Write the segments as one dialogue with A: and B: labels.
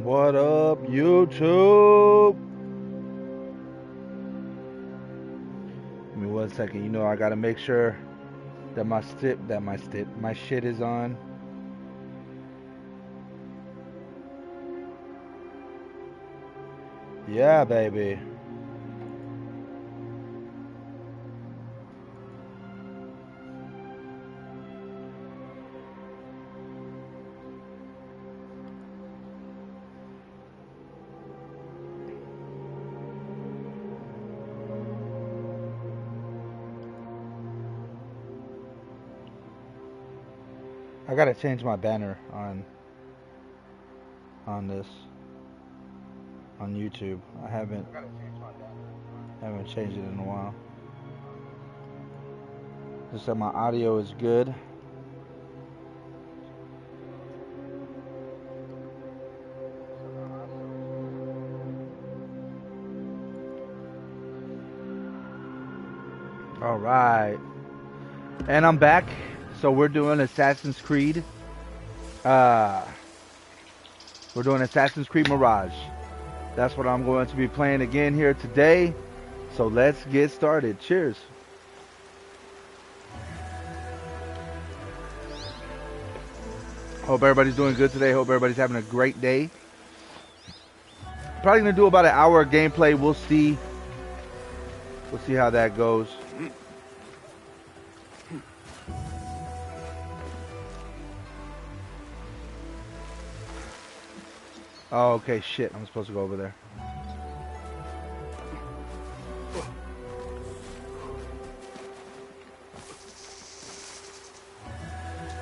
A: What up, YouTube? Give me 1 second. You know I gotta make sure that my shit is on. Yeah, baby. I gotta change my banner on this on YouTube. I haven't changed it in a while. Just that my audio is good. All right, and I'm back. So we're doing Assassin's Creed. We're doing Assassin's Creed Mirage. That's what I'm going to be playing again here today. So let's get started. Cheers. Hope everybody's doing good today. Hope everybody's having a great day. Probably gonna do about an hour of gameplay. We'll see. We'll see how that goes. Oh, okay, shit. I'm supposed to go over there.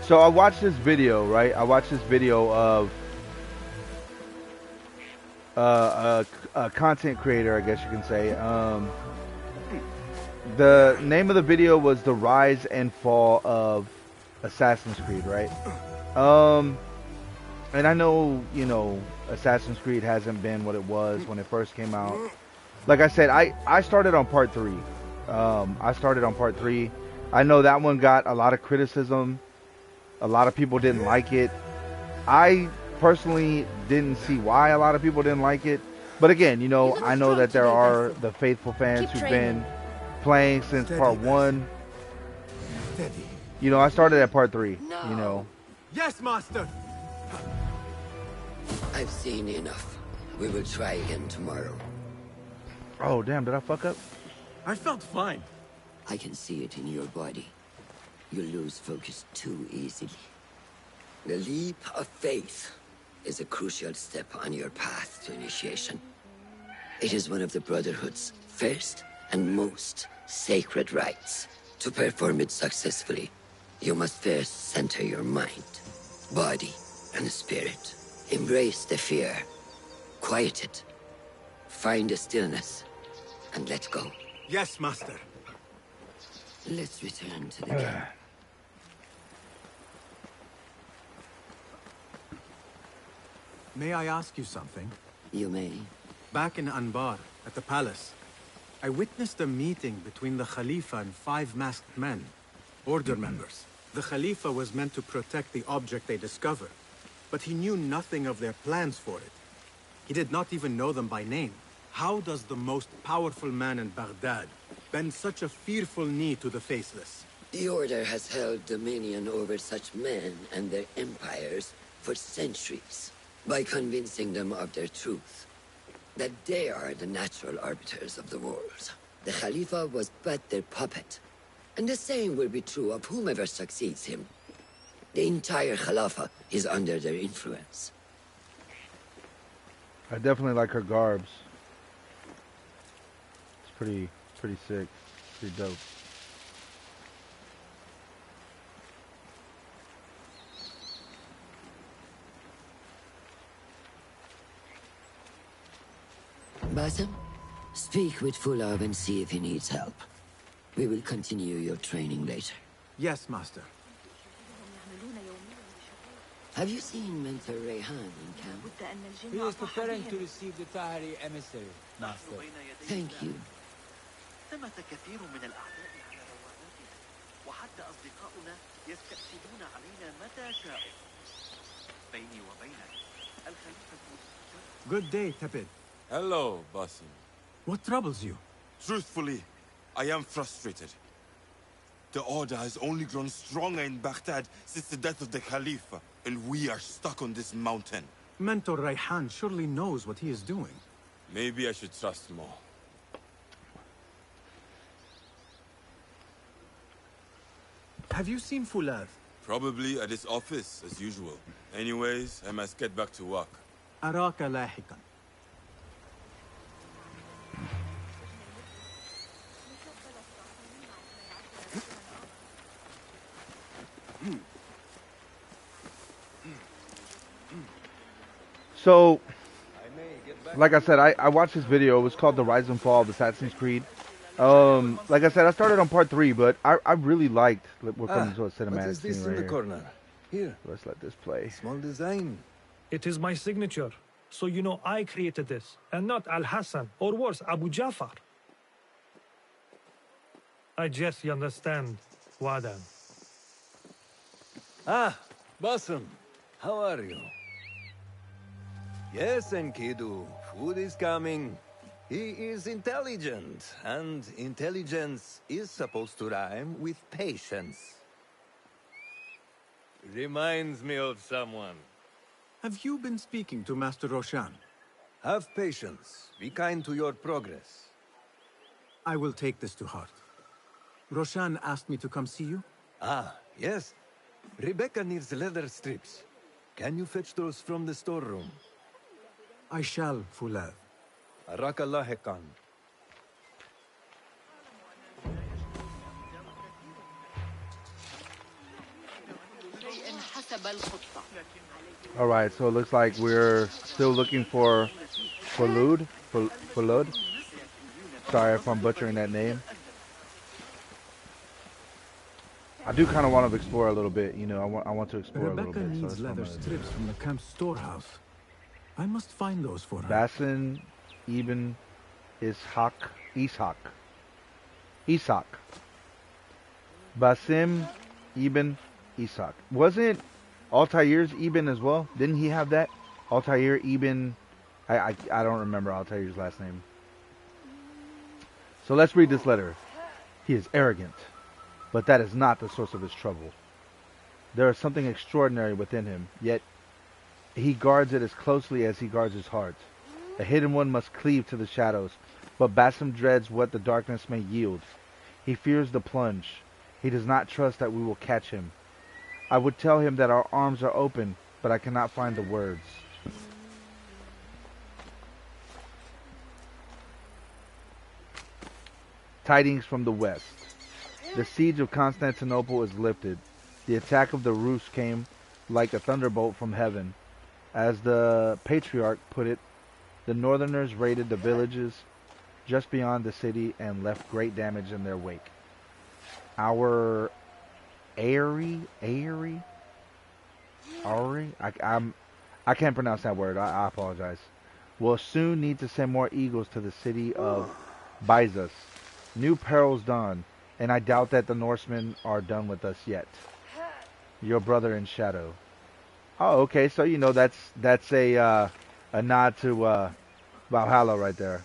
A: So I watched this video, right? I watched this video of a content creator, I guess you can say. The name of the video was The Rise and Fall of Assassin's Creed, right? And I know, you know, Assassin's Creed hasn't been what it was when it first came out. Like I said, I started on part 3. I know that one got a lot of criticism. A lot of people didn't like it. I personally didn't see why a lot of people didn't like it. But again, you know, I know that there are the faithful fans who've been playing since part 1. You know, I started at part 3, you know.
B: Yes, master!
C: I've seen enough. We will try again tomorrow.
A: Oh, damn, did I fuck up?
B: I felt fine.
C: I can see it in your body. You lose focus too easily. The leap of faith is a crucial step on your path to initiation. It is one of the Brotherhood's first and most sacred rites. To perform it successfully, you must first center your mind, body, and spirit. Embrace the fear. Quiet it. Find a stillness, and let go.
B: Yes, master.
C: Let's return to the game.
B: May I ask you something?
C: You may.
B: Back in Anbar, at the palace, I witnessed a meeting between the Khalifa and 5 masked men, order members. The Khalifa was meant to protect the object they discovered, but he knew nothing of their plans for it. He did not even know them by name. How does the most powerful man in Baghdad bend such a fearful knee to the faceless?
C: The Order has held dominion over such men and their empires for centuries, by convincing them of their truth, that they are the natural arbiters of the world. The Khalifa was but their puppet, and the same will be true of whomever succeeds him. The entire Khalifa is under their influence.
A: I definitely like her garbs. It's pretty sick. Pretty dope.
C: Basim, speak with Fulab and see if he needs help. We will continue your training later.
B: Yes, master.
C: Have you seen Mentor Rayhan in camp?
D: He is preparing to receive the Tahiri emissary, master.
C: Thank you.
E: ثمة كثير من الأعداء على روابطنا وحتى أصدقاؤنا يستأسدون علينا متى شاءوا. بيني وبينك
B: Good day, Tepid.
F: Hello, Basim.
B: What troubles you?
F: Truthfully, I am frustrated. The Order has only grown stronger in Baghdad since the death of the Khalifa, and we are stuck on this mountain.
B: Mentor Rayhan surely knows what he is doing.
F: Maybe I should trust more.
B: Have you seen Fulad?
F: Probably at his office, as usual. Anyways, I must get back to work.
B: أراك لاحقا.
A: So, like I said, I watched this video. It was called The Rise and Fall of Assassin's Creed. Like I said, I started on part 3, but I really liked. We're coming to a
G: What
A: cinematic
G: is this
A: scene
G: in
A: right
G: the
A: here.
G: corner? Here,
A: Let's let this play.
G: small design.
H: It is my signature. So you know I created this, and not Al-Hassan, or worse, Abu Jafar. I guess you understand, Wadan.
G: Ah, Basim, how are you? Yes, Enkidu, food is coming. He is intelligent, and intelligence is supposed to rhyme with patience. Reminds me of someone.
B: Have you been speaking to Master Roshan?
G: Have patience. Be kind to your progress.
B: I will take this to heart. Roshan asked me to come see you.
G: Ah, yes. Rebecca needs leather strips. Can you fetch those from the storeroom?
B: I shall, Fulad.
G: Arakallah Hekan.
A: All right, so it looks like we're still looking for Lud. For Lud. Sorry if I'm butchering that name. I do kind of want to explore a little bit. You know, I want to explore a little
B: Rebecca
A: bit. So
B: needs
A: that's what I'm
B: leather
A: gonna do.
B: strips from the camp storehouse. I must find those for her.
A: Basin Ibn Ishaq. Basim Ibn Ishaq. Wasn't Altair's Ibn as well? Didn't he have that? Altair Ibn... I don't remember Altair's last name. So let's read this letter. He is arrogant, but that is not the source of his trouble. There is something extraordinary within him, yet he guards it as closely as he guards his heart. A hidden one must cleave to the shadows, but Basim dreads what the darkness may yield. He fears the plunge. He does not trust that we will catch him. I would tell him that our arms are open, but I cannot find the words. Tidings from the west. The siege of Constantinople is lifted. The attack of the Rus came like a thunderbolt from heaven. As the patriarch put it, the northerners raided the villages just beyond the city and left great damage in their wake. Our Ari, I can't pronounce that word. I apologize. Will soon need to send more eagles to the city of Byzas. New perils dawn, and I doubt that the Norsemen are done with us yet. Your brother in shadow. Oh, okay. So you know that's a nod to Valhalla right there.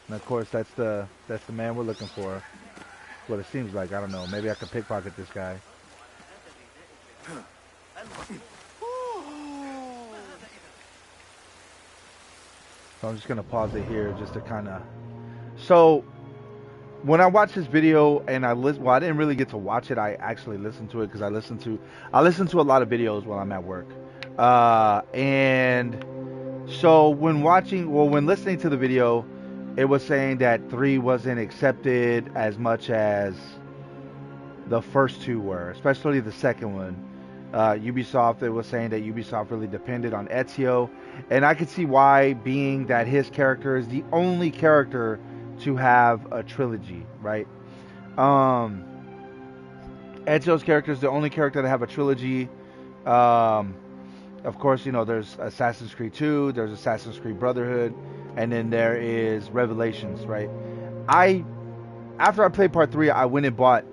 A: And of course that's the man we're looking for. What it seems like. I don't know. Maybe I could pickpocket this guy. So I'm just gonna pause it here just to kind of. So when I watched this video and I didn't really get to watch it. I actually listened to it because I listen to a lot of videos while I'm at work. And so when listening to the video, it was saying that 3 wasn't accepted as much as the first 2 were, especially the second one. Ubisoft, it was saying that Ubisoft really depended on Ezio, and I could see why, being that his character is the only character to have a trilogy, right? Ezio's character is the only character to have a trilogy. Of course, you know, there's Assassin's Creed 2, there's Assassin's Creed Brotherhood, and then there is Revelations, right? After I played part 3, I went and bought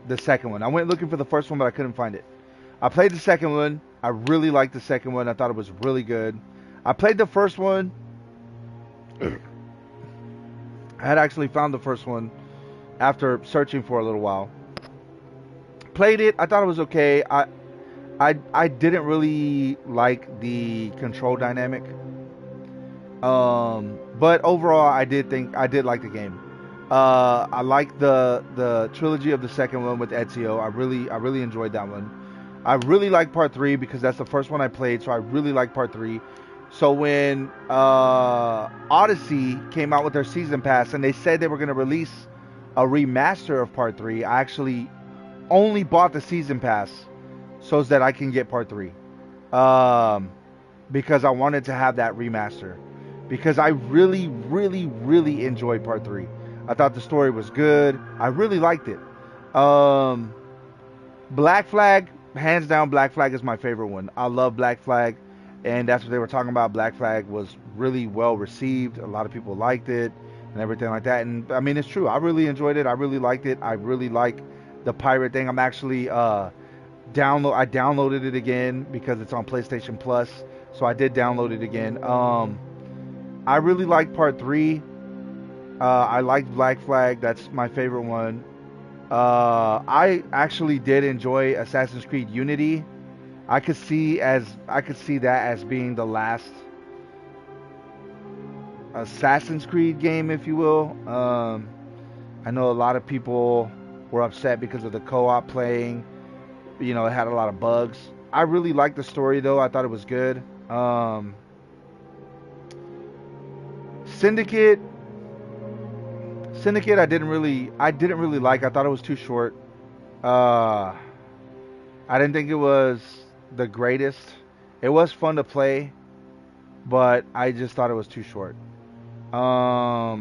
A: the second one. I went looking for the first one, but I couldn't find it. I played the second one. I really liked the second one. I thought it was really good. I played the first one. I had actually found the first one after searching for a little while. Played it. I thought it was okay. I didn't really like the control dynamic. But overall, I did like the game. I like the trilogy of the second one with Ezio. I really enjoyed that one. I really like part 3 because that's the first one I played, so I really like part 3. So when Odyssey came out with their season pass and they said they were going to release a remaster of part 3, I actually only bought the season pass so that I can get part 3. Because I wanted to have that remaster. Because I really enjoyed part 3. I thought the story was good. I really liked it. Black Flag, hands down, Black Flag is my favorite one. I love Black Flag, and that's what they were talking about. Black Flag was really well received. A lot of people liked it and everything like that. And I mean, it's true. I really enjoyed it. I really liked it. I really like the pirate thing. I'm actually I downloaded it again because it's on PlayStation Plus. So I did download it again. I really liked part 3. I liked Black Flag. That's my favorite one. I actually did enjoy Assassin's Creed Unity. I could see that as being the last Assassin's Creed game, if you will. I know a lot of people were upset because of the co-op playing. You know, it had a lot of bugs. I really liked the story though. I thought it was good. Syndicate, I didn't really like. I thought it was too short. I didn't think it was the greatest. It was fun to play, but I just thought it was too short. I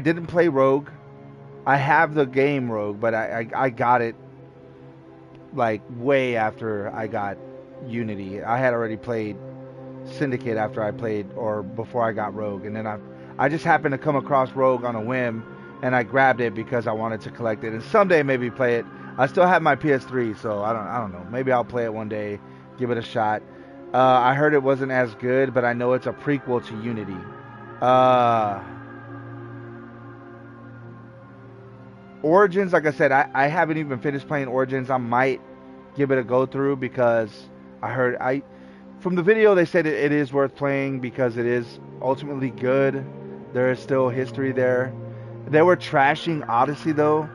A: didn't play Rogue. I have the game Rogue, but I got it like way after I got Unity. I had already played Syndicate after I played, or before I got Rogue, and then I just happened to come across Rogue on a whim, and I grabbed it because I wanted to collect it, and someday maybe play it. I still have my PS3, so I don't know. Maybe I'll play it one day, give it a shot. I heard it wasn't as good, but I know it's a prequel to Unity. Origins, like I said, I haven't even finished playing Origins. I might give it a go through because from the video they said it is worth playing because it is ultimately good. There is still history there. They were trashing Odyssey though,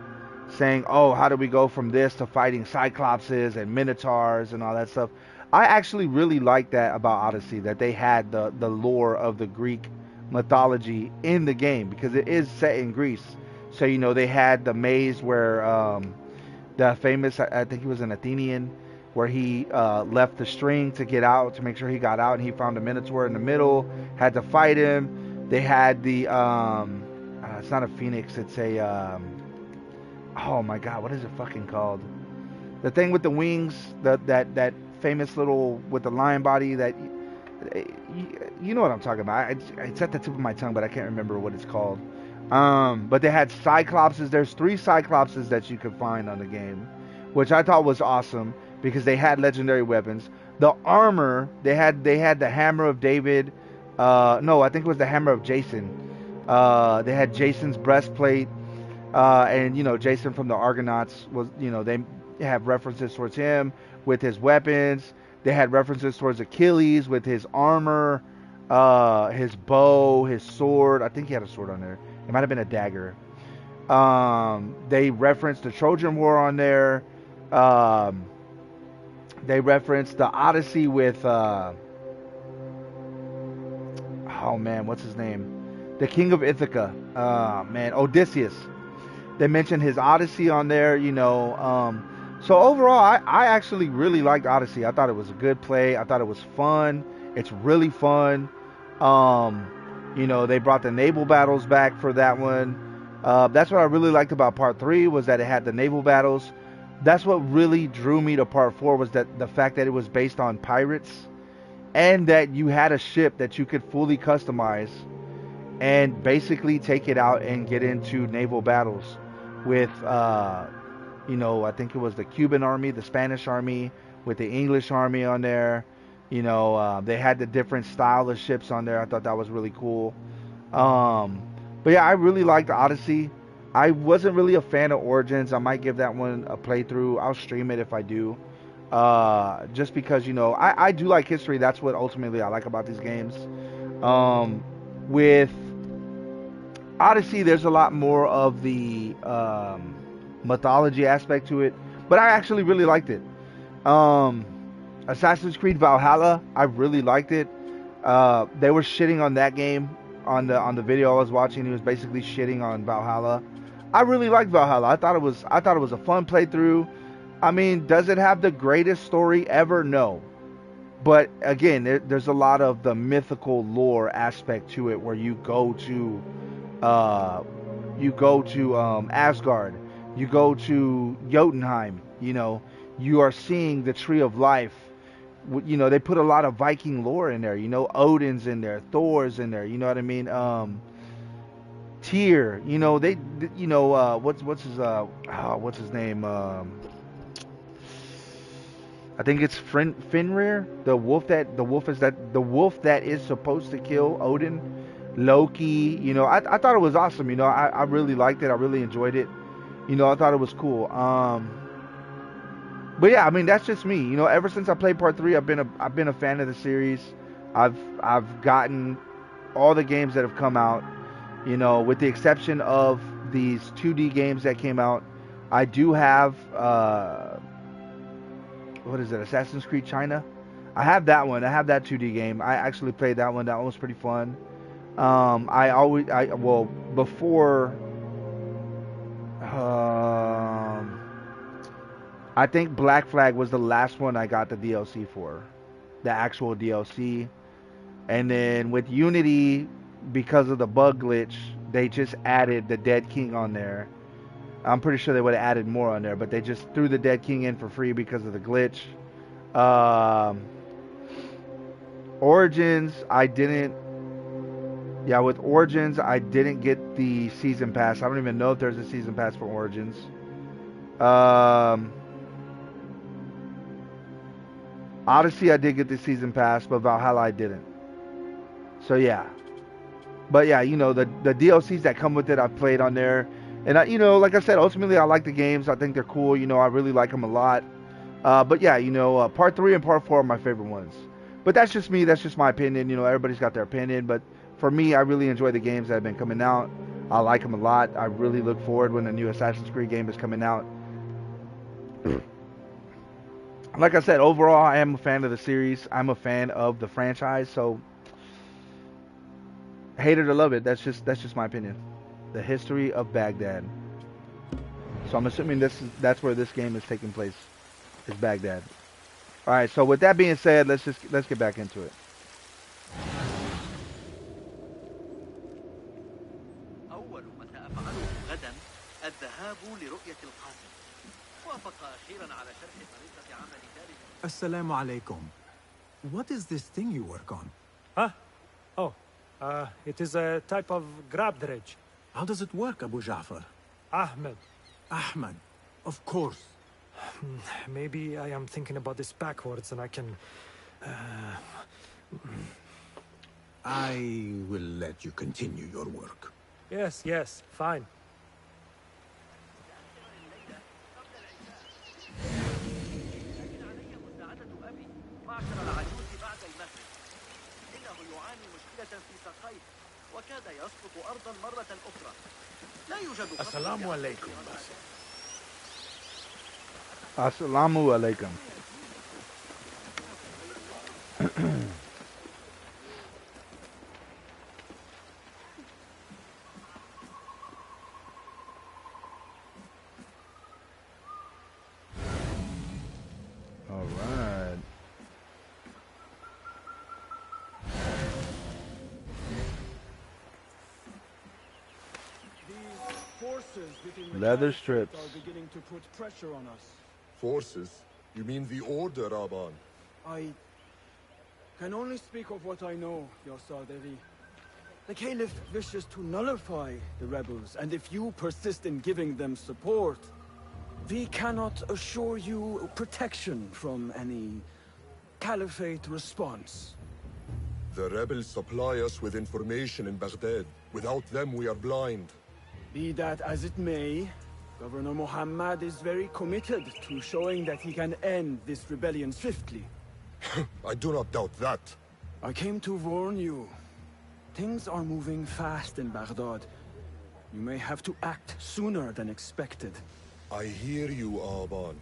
A: saying, oh, how do we go from this to fighting Cyclopses and Minotaurs and all that stuff. I actually really like that about Odyssey, that they had the lore of the Greek mythology in the game because it is set in Greece. So, you know, they had the maze where the famous, I think he was an Athenian, where he left the string to get out, to make sure he got out, and he found a Minotaur in the middle, had to fight him. They had the, it's not a phoenix, it's a, oh my god, what is it fucking called? The thing with the wings, that famous little, with the lion body, that, you know what I'm talking about. It's at the tip of my tongue, but I can't remember what it's called. But they had Cyclopses. There's 3 Cyclopses that you could find on the game, which I thought was awesome because they had legendary weapons. The armor, they had the hammer of David. No, I think it was the hammer of Jason. They had Jason's breastplate, and you know, Jason from the Argonauts was, you know, they have references towards him with his weapons. They had references towards Achilles with his armor, his bow, his sword. I think he had a sword on there. It might have been a dagger. They referenced the Trojan War on there. They referenced the Odyssey with, oh man, what's his name? The King of Ithaca. Man, Odysseus. They mentioned his Odyssey on there, you know. So overall, I actually really liked Odyssey. I thought it was a good play. I thought it was fun. It's really fun. You know, they brought the naval battles back for that one. That's what I really liked about part 3, was that it had the naval battles. That's what really drew me to part 4, was that the fact that it was based on pirates and that you had a ship that you could fully customize and basically take it out and get into naval battles with, you know, I think it was the Cuban army, the Spanish army, with the English army on there. You know, they had the different style of ships on there. I thought that was really cool. But yeah, I really liked Odyssey. I wasn't really a fan of Origins. I might give that one a playthrough. I'll stream it if I do. Just because, you know, I do like history. That's what ultimately I like about these games. With Odyssey, there's a lot more of the mythology aspect to it, but I actually really liked it. Assassin's Creed Valhalla, I really liked it. They were shitting on that game on the video I was watching. He was basically shitting on Valhalla. I really liked Valhalla. I thought it was a fun playthrough. I mean, does it have the greatest story ever? No. But again, there's a lot of the mythical lore aspect to it, where you go to Asgard, you go to Jotunheim. You know, you are seeing the Tree of Life. You know, they put a lot of Viking lore in there. You know, Odin's in there, Thor's in there. You know what I mean? Tyr. You know, what's his name? I think it's Fenrir, the wolf that is supposed to kill Odin. Loki. You know, I thought it was awesome. You know, I really liked it. I really enjoyed it. You know, I thought it was cool. But yeah, I mean, that's just me. You know, ever since I played Part 3, I've been a fan of the series. I've gotten all the games that have come out. You know, with the exception of these 2D games that came out. I do have what is it? Assassin's Creed China. I have that one. I have that 2D game. I actually played that one. That one was pretty fun. Before I think Black Flag was the last one I got the DLC for, the actual DLC. And then with Unity, because of the bug glitch, they just added the Dead King on there. I'm pretty sure they would have added more on there, but they just threw the Dead King in for free because of the glitch. Origins, I didn't. Yeah, with Origins, I didn't get the season pass. I don't even know if there's a season pass for Origins. Odyssey, I did get the season pass, but Valhalla, I didn't. So yeah. But yeah, you know, the DLCs that come with it, I've played on there. And, you know, like I said, ultimately, I like the games. I think they're cool. You know, I really like them a lot. But yeah, you know, Part 3 and Part 4 are my favorite ones. But that's just me. That's just my opinion. You know, everybody's got their opinion. But for me, I really enjoy the games that have been coming out. I like them a lot. I really look forward when a new Assassin's Creed game is coming out. Like I said, overall, I am a fan of the series. I'm a fan of the franchise. So, hate it or love it, that's just my opinion. The history of Baghdad. So I'm assuming that's where this game is taking place. Is Baghdad. All right. So with that being said, let's get back into it.
E: أول ما سأفعله غدا الذهاب لرؤية القاسم. وافق أخيرا على شرح طريقة عمل ذلك.
B: Assalamu alaikum. What is this thing you work on?
H: Huh? Oh, it is a type of grab dredge.
B: How does it work, Abu Ja'far?
H: Ahmed.
B: Ahmed, of course.
H: Maybe I am thinking about this backwards and I can...
B: I will let you continue your work.
H: Yes, fine.
D: Assalamu alaikum, Basim.
A: Assalamu alaikum. All right. Leather strips.
I: Are beginning to put pressure on us.
J: Forces? You mean the Order, Aban?
I: I can only speak of what I know, Your Sarderi. The Caliph wishes to nullify the rebels, and if you persist in giving them support, We cannot assure you protection from any Caliphate response.
J: The rebels supply us with information in Baghdad. Without them, we are blind.
I: Be that as it may, Governor Muhammad is very committed to showing that he can end this rebellion swiftly.
J: I do not doubt that.
I: I came to warn you. Things are moving fast in Baghdad. You may have to act sooner than expected.
J: I hear you, Aban.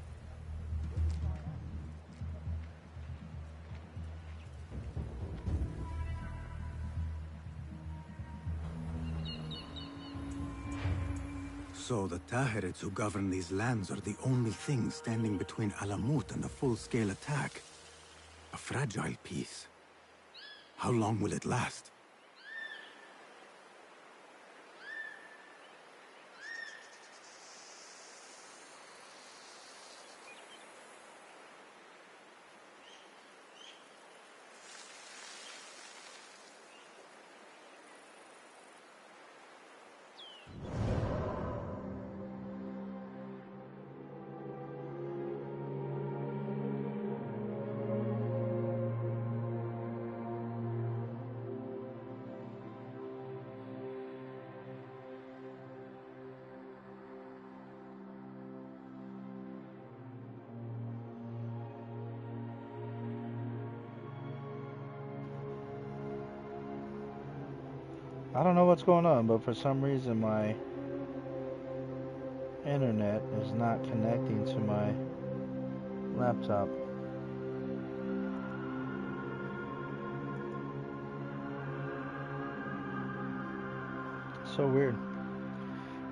B: So the Tahirids who govern these lands are the only thing standing between Alamut and a full-scale attack. A fragile peace. How long will it last?
A: I don't know what's going on, but for some reason my internet is not connecting to my laptop. So weird.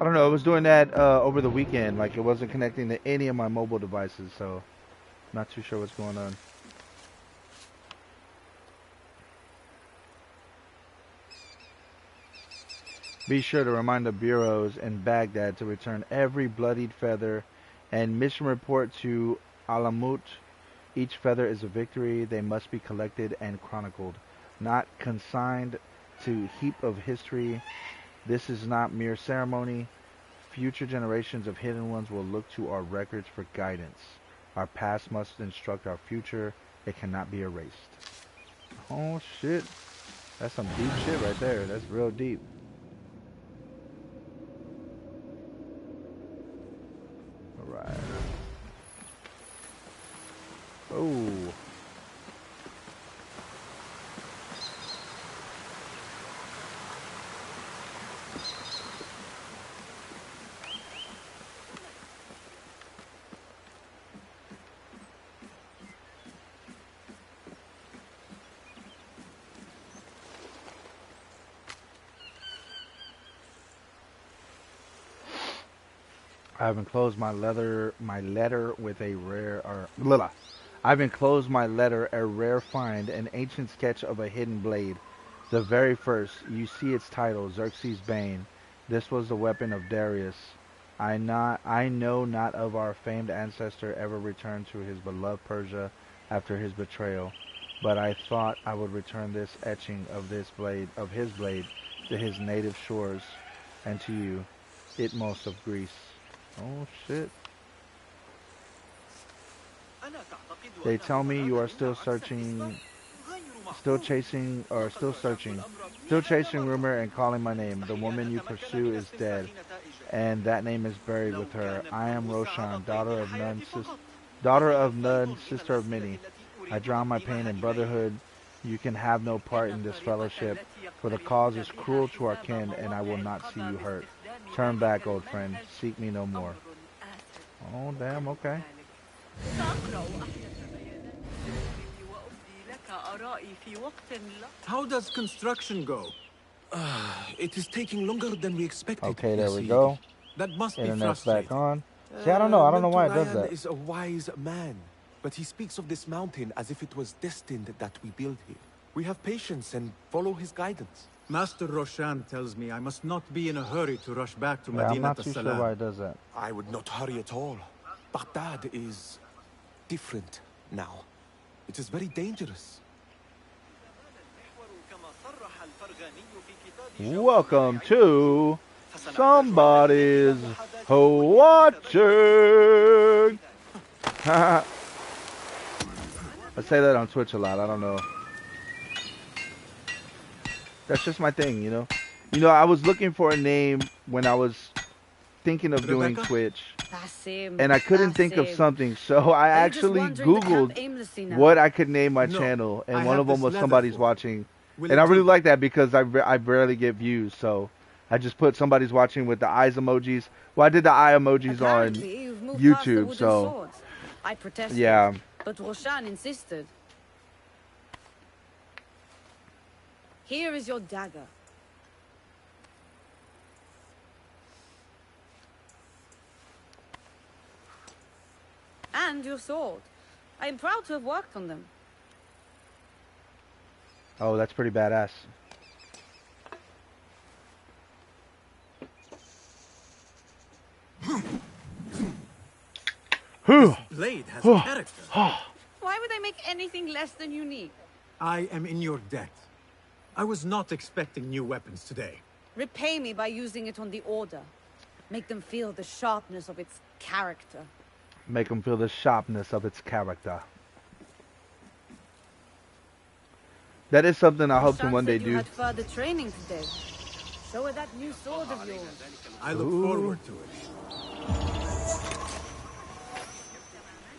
A: I don't know, I was doing that over the weekend, like it wasn't connecting to any of my mobile devices, so not too sure what's going on. Be sure to remind the bureaus in Baghdad to return every bloodied feather and mission report to Alamut. Each feather is a victory. They must be collected and chronicled, not consigned to heap of history. This is not mere ceremony. Future generations of hidden ones will look to our records for guidance. Our past must instruct our future. It cannot be erased. Oh shit. That's some deep shit right there. That's real deep. Alright. Oh. I have enclosed my letter with a rare I've enclosed my letter a rare find, an ancient sketch of a hidden blade. The very first. You see its title, Xerxes' Bane. This was the weapon of Darius. I know not of our famed ancestor ever returned to his beloved Persia after his betrayal, but I thought I would return this etching of his blade to his native shores, and to you, Itmos of Greece. Oh shit. They tell me you are still chasing rumor and calling my name. The woman you pursue is dead, and that name is buried with her. I am Roshan, daughter of none, sister of many. I drown my pain in brotherhood. You can have no part in this fellowship, for the cause is cruel to our kin, and I will not see you hurt. Turn back, old friend. Seek me no more. Oh, damn, okay.
B: How does construction go?
K: It is taking longer than we expected.
A: Okay, there we go.
B: That must be
A: Internet's
B: frustrating.
A: back on. See, I don't know why it does
K: Menturayan
A: that.
K: is a wise man, but he speaks of this mountain as if it was destined that we build here. We have patience and follow his guidance.
B: Master Roshan tells me I must not be in a hurry to rush back to
A: Yeah, I'm
B: Medina
A: not too sure why it does that.
K: I would not hurry at all. Baghdad is different now. It is very dangerous.
A: Welcome to somebody's Watching. I say that on Twitch a lot. I don't know. That's just my thing, you know. You know, I was looking for a name when I was thinking of doing Twitch, and I couldn't think of something. So I actually Googled what I could name my channel, and one of them was Somebody's Watching. And I really like that because I rarely get views, so I just put Somebody's Watching with the eyes emojis. Well, I did the eye emojis on YouTube, so
L: I protested,
A: yeah.
L: but Roshan insisted. Here is your dagger. And your sword. I am proud to have worked on them.
A: Oh, that's pretty badass.
B: This blade has character.
L: Why would I make anything less than unique?
B: I am in your debt. I was not expecting new weapons today.
L: Repay me by using it on the Order. Make them feel the sharpness of its character.
A: Make them feel the sharpness of its character. That is something I hope to one day do.
L: You had further training today. Show her that new sword of yours.
B: I look forward to it.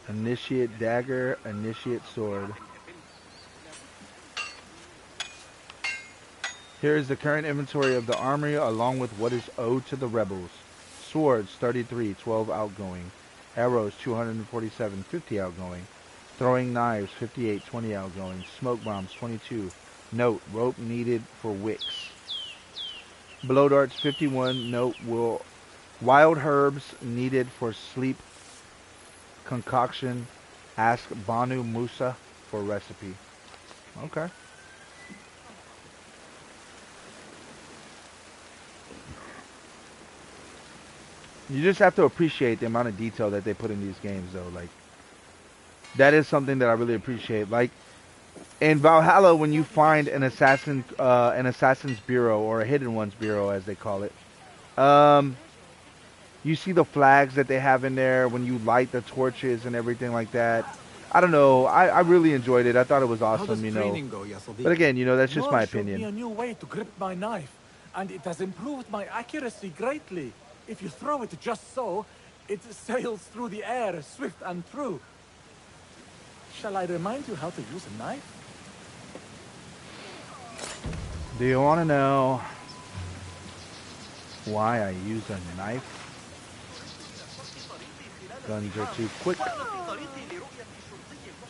A: Initiate dagger, initiate sword. Here is the current inventory of the armory along with what is owed to the rebels. Swords 33, 12 outgoing. Arrows 247, 50 outgoing. Throwing knives 58, 20 outgoing. Smoke bombs 22. Note, rope needed for wicks. Blow darts 51. Note, wild herbs needed for sleep concoction. Ask Banu Musa for recipe. Okay. You just have to appreciate the amount of detail that they put in these games, though. Like, that is something that I really appreciate. Like, in Valhalla, when you find an assassin's bureau, or a hidden one's bureau, as they call it, you see the flags that they have in there when you light the torches and everything like that. I don't know. I really enjoyed it. I thought it was awesome, you know. But again, you know, that's just my opinion.
H: Showed me a new way to grip my knife, and it has improved my accuracy greatly. If you throw it just so, it sails through the air, swift and true. Shall I remind you how to use a knife?
A: Do you want to know why I use a knife? Guns are too quick.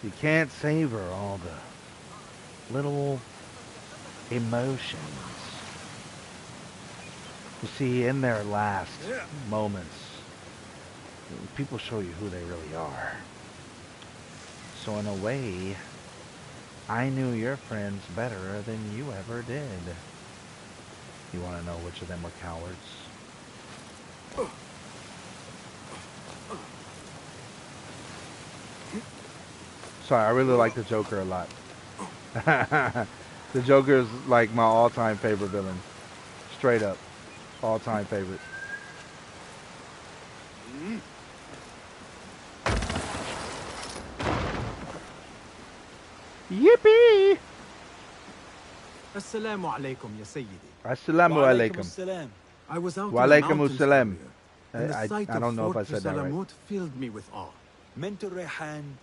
A: You can't savor all the little emotions. You see, in their last moments, people show you who they really are. So in a way, I knew your friends better than you ever did. You want to know which of them were cowards? Sorry, I really like the Joker a lot. The Joker is like my all-time favorite villain. Straight up. All-time favorite. Yippee!
B: Assalamu alaikum, ya sayyidi.
A: Assalamu alaikum.
B: I was out
A: Wa
B: in the
A: alaikum
B: mountains
A: assalam.
B: earlier, and the sight
A: I don't know if I
B: of
A: said that right.
B: Salamut filled me with awe.
D: Mentor Rehan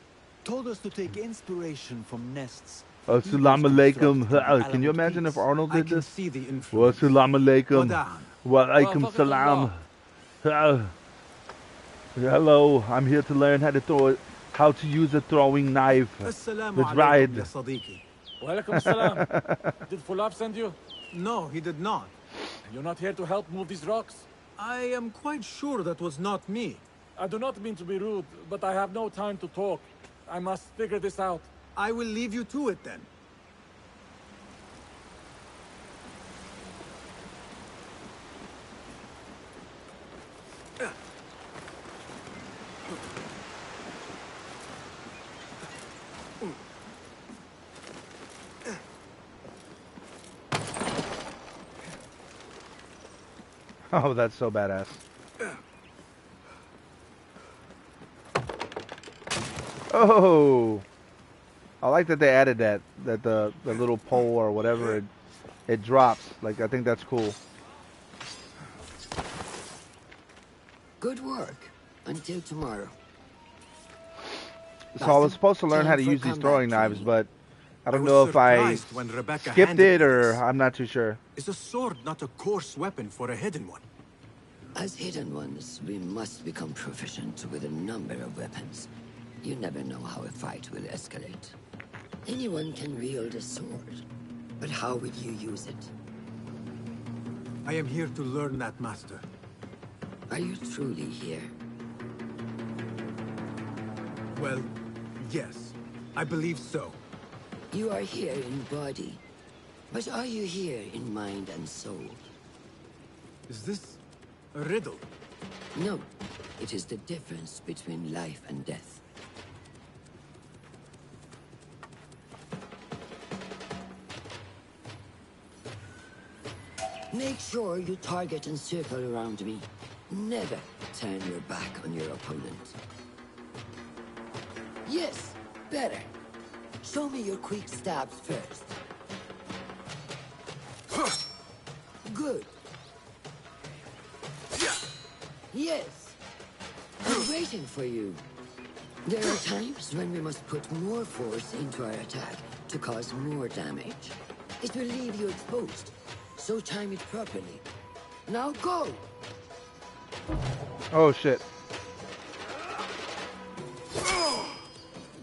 D: told us to take inspiration from nests.
A: Assalamu alaikum. Can you imagine if Arnold did this?
B: See the
A: Wa assalamu alaikum.
B: Wada'an.
A: Wa alaikum salam. Hello, I'm here to learn how to use a throwing knife.
B: Assalamu
A: Let's
B: alaikum,
A: ride.
B: ya sadiqi.
H: Walaikum salam. Did Fulab send you?
B: No, he did not.
H: You're not here to help move these rocks?
B: I am quite sure that was not me.
H: I do not mean to be rude, but I have no time to talk. I must figure this out.
B: I will leave you to it then.
A: Oh, that's so badass. Oh, I like that they added that the little pole or whatever it drops. Like I think that's cool.
C: Good work. Until tomorrow.
A: So I was supposed to learn how
C: Time
A: to
C: for
A: use these
C: combat
A: throwing knives,
C: training.
A: but I don't
B: was
A: know if I
B: surprised when Rebecca
A: skipped
B: handed
A: it
B: me
A: or
B: this.
A: I'm not too sure.
B: Is a sword not a coarse weapon for a hidden one?
C: As hidden ones, we must become proficient with a number of weapons. You never know how a fight will escalate. Anyone can wield a sword, but how would you use it?
B: I am here to learn that, Master.
C: Are you truly here?
B: Well, yes. I believe so.
C: You are here in body, but are you here in mind and soul?
B: Is this a riddle?
C: No, it is the difference between life and death. Make sure you target and circle around me. Never turn your back on your opponent. Yes, better. Show me your quick stabs first. Good. Yes. I'm waiting for you. There are times when we must put more force into our attack to cause more damage. It will leave you exposed, so time it properly. Now go!
A: Oh shit.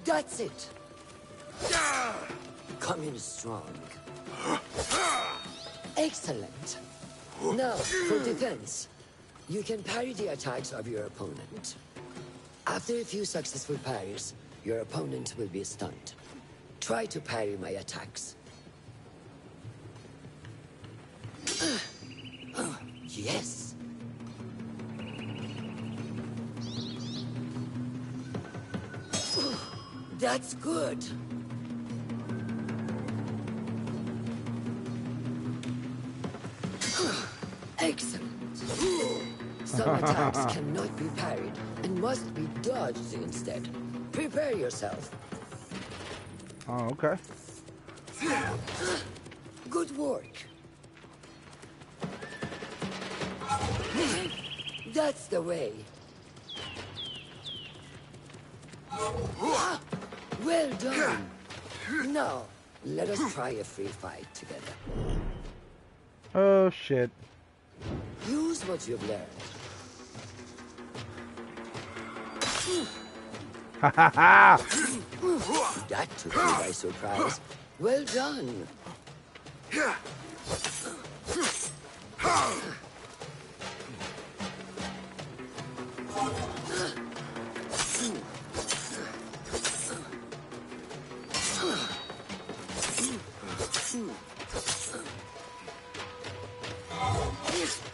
C: That's it! Come in strong. Excellent. Now, for defense. You can parry the attacks of your opponent. After a few successful parries, your opponent will be stunned. Try to parry my attacks. Yes. That's good. Excellent. Some attacks cannot be parried and must be dodged instead. Prepare yourself.
A: Oh, okay.
C: Good work. That's the way. Well done. Now, let us try a free fight together.
A: Oh shit.
C: Use what you've learned.
A: Ha ha ha!
C: That took me by surprise. Well done.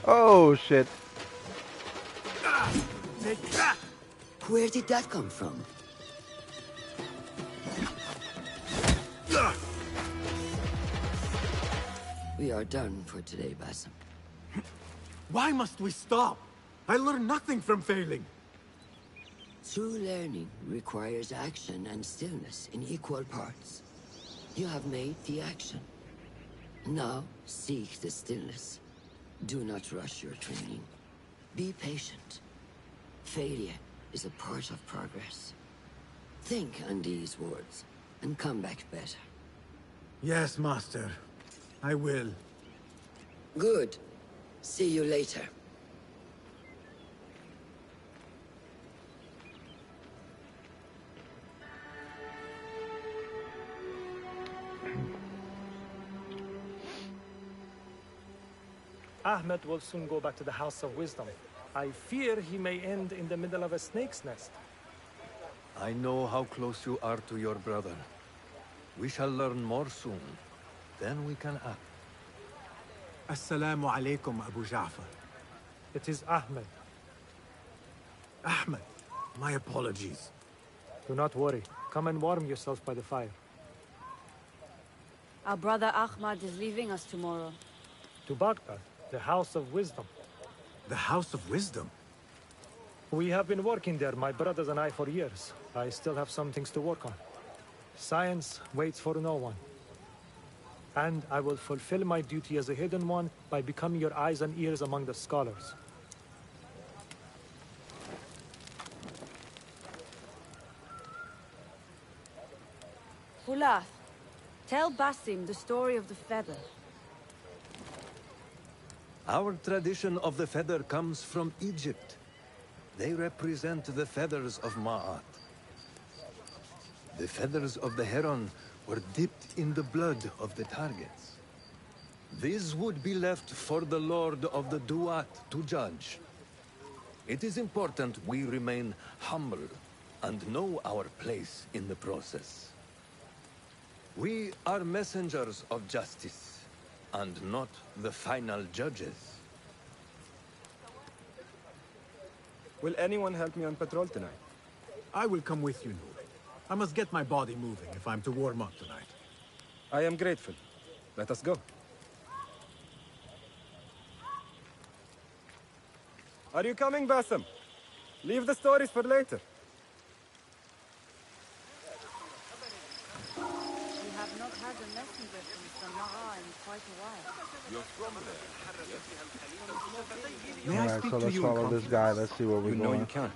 A: Oh shit.
C: Where did that come from? We are done for today, Basim.
B: Why must we stop? I learn nothing from failing.
C: True learning requires action and stillness in equal parts. You have made the action. Now, seek the stillness. Do not rush your training. Be patient. Failure is a part of progress. Think on these words, and come back better.
B: Yes, Master. I will.
C: Good. See you later.
M: Ahmed will soon go back to the House of Wisdom. I fear he may end in the middle of a snake's nest.
G: I know how close you are to your brother. We shall learn more soon. Then we can act.
B: Assalamu alaikum, Abu Ja'far.
M: It is Ahmed.
B: Ahmed, my apologies.
M: Do not worry. Come and warm yourself by the fire.
L: Our brother Ahmad is leaving us tomorrow.
M: To Baghdad, the House of Wisdom.
B: The House of Wisdom?
M: We have been working there, my brothers and I, for years. I still have some things to work on. Science waits for no one. And I will fulfill my duty as a hidden one by becoming your eyes and ears among the scholars.
L: Hulath, tell Basim the story of the feather.
G: Our tradition of the feather comes from Egypt. They represent the feathers of Ma'at. The feathers of the heron were dipped in the blood of the targets. These would be left for the Lord of the Duat to judge. It is important we remain humble and know our place in the process. We are messengers of justice, and not the final judges.
N: Will anyone help me on patrol tonight?
B: I will come with you, Noor. I must get my body moving if I'm to warm up tonight.
N: I am grateful. Let us go. Are you coming, Basim? Leave the stories for later.
L: We have not had a messenger from Sama'a in quite a while.
F: You're from there.
B: May I
A: Alright,
B: speak
A: so
B: to
A: let's
B: you in
A: follow this guy. Let's see where we're
N: You know
A: going.
N: you can.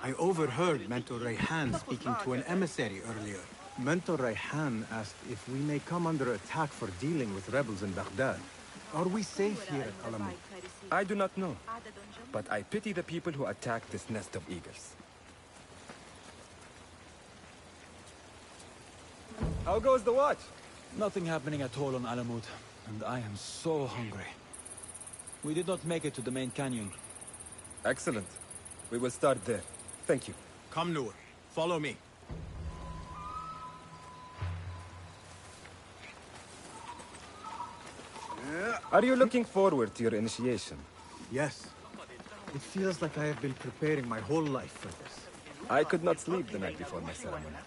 B: I overheard Mentor Rayhan speaking to an emissary earlier. Mentor Rayhan asked if we may come under attack for dealing with rebels in Baghdad. Are we safe here at Alamut?
N: I do not know, but I pity the people who attack this nest of eagles. How goes the watch?
D: Nothing happening at all on Alamut, and I am so hungry. We did not make it to the main canyon.
N: Excellent. We will start there. Thank you.
B: Come, Noor. Follow me.
N: Are you looking forward to your initiation?
B: Yes. It feels like I have been preparing my whole life for this.
N: I could not sleep the night before my ceremony.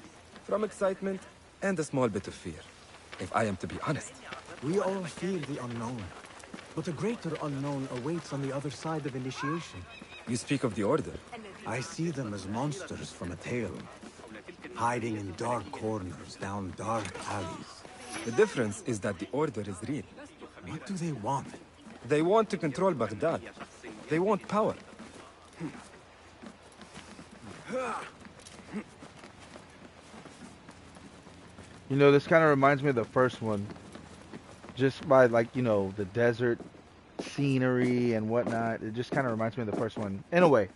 N: From excitement and a small bit of fear, if I am to be honest.
B: We all fear the unknown. But a greater unknown awaits on the other side of initiation.
N: You speak of the Order.
B: I see them as monsters from a tale, hiding in dark corners, down dark alleys.
N: The difference is that the Order is real.
B: What do they want?
N: They want to control Baghdad. They want power.
A: You know, this kind of reminds me of the first one. Just by, like, you know, the desert scenery and whatnot. It just kind of reminds me of the first one, in a way.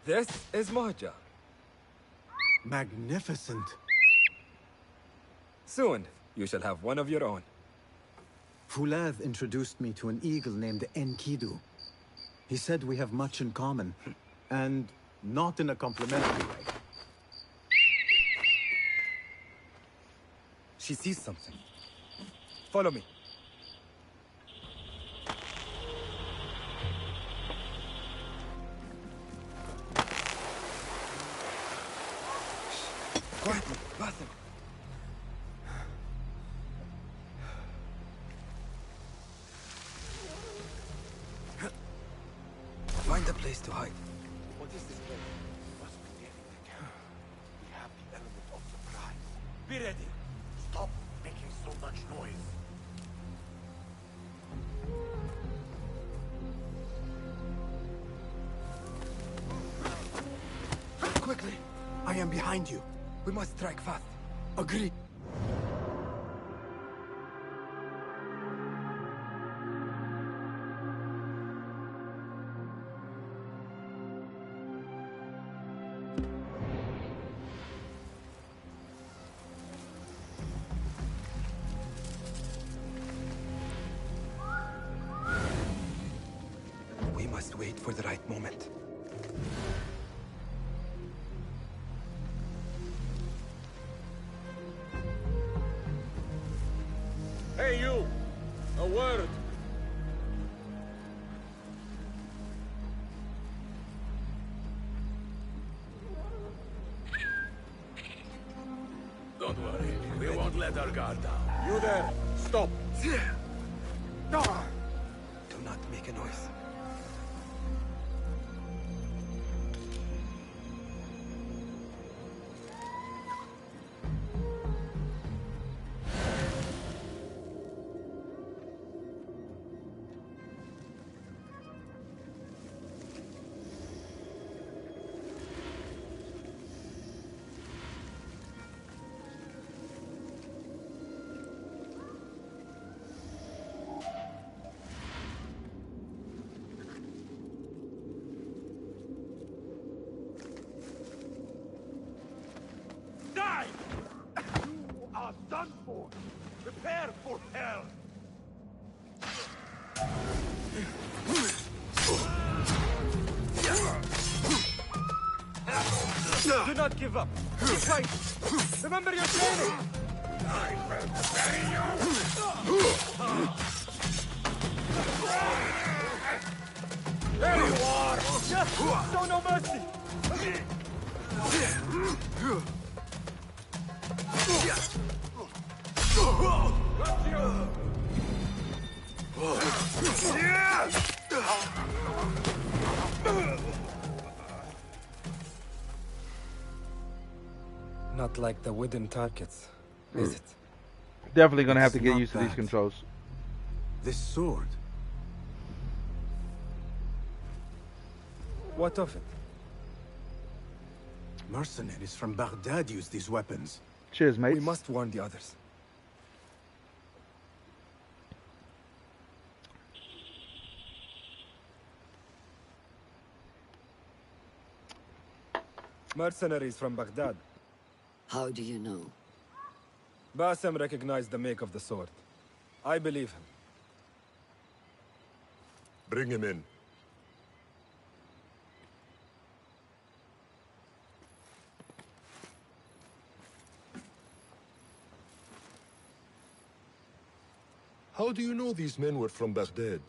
N: This is Mahja.
B: Magnificent.
N: Soon, you shall have one of your own.
B: Fulath introduced me to an eagle named Enkidu. He said we have much in common, and not in a complimentary way.
N: She sees something. Follow me. Quietly, Basim. Find a place to hide.
F: What is this place? Must be anything. We have the element of surprise. Be ready. Stop making so much noise.
B: Quickly! I am behind you.
N: We must strike fast.
B: Agreed.
N: We must wait for the right moment.
F: Hey, you! A word! Don't worry. We won't
G: Don't let our guard down.
K: You there! Stop!
G: Do not make a noise.
H: Die! You are done for. Prepare for hell.
G: Do not give up. Keep fighting. Remember your training.
H: I will bury you.
G: There you are. Just show no mercy.
N: Not like the wooden targets, is it?
A: Definitely gonna have to
B: It's
A: get
B: not
A: used to these
B: that.
A: controls.
B: This sword.
G: What of it?
B: Mercenaries from Baghdad use these weapons.
A: Cheers, mate.
N: We must warn the others. Mercenaries from Baghdad.
C: How do you know?
N: Bassem recognized the make of the sword. I believe him.
J: Bring him in. How do you know these men were from Baghdad?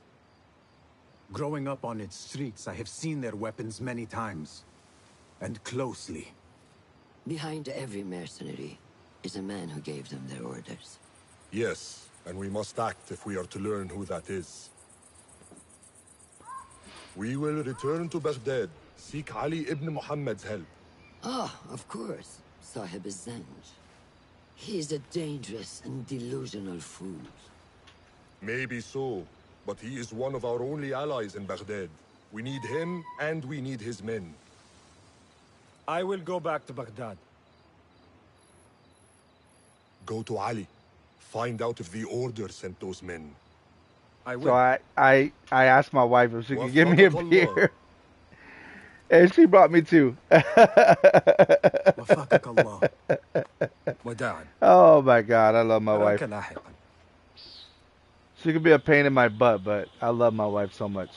B: Growing up on its streets, I have seen their weapons many times. And closely.
C: Behind every mercenary is a man who gave them their orders.
J: Yes, and we must act if we are to learn who that is. We will return to Baghdad, seek Ali ibn Muhammad's help.
C: Ah, of course. Sahib Zanj. He's a dangerous and delusional fool.
J: Maybe so, but he is one of our only allies in Baghdad. We need him, and we need his men.
M: I will go back to Baghdad.
J: Go to Ali. Find out if the Order sent those men.
M: I will.
A: So I asked my wife if she could give me a beer, and she brought me two. Oh my God, I love my wife. She could be a pain in my butt, but I love my wife so much.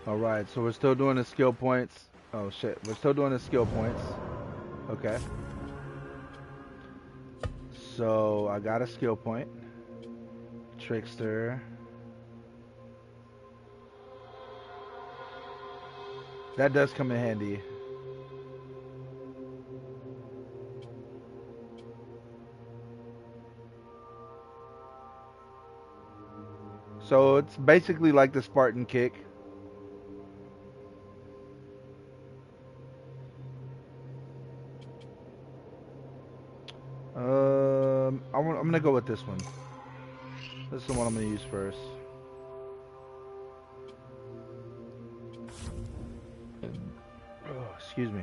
A: Alright, so we're still doing the skill points. Oh shit, we're still doing the skill points. Okay. So I got a skill point. Trickster. That does come in handy. So it's basically like the Spartan kick. I'm gonna go with this one. This is the one I'm gonna use first. Oh, excuse me.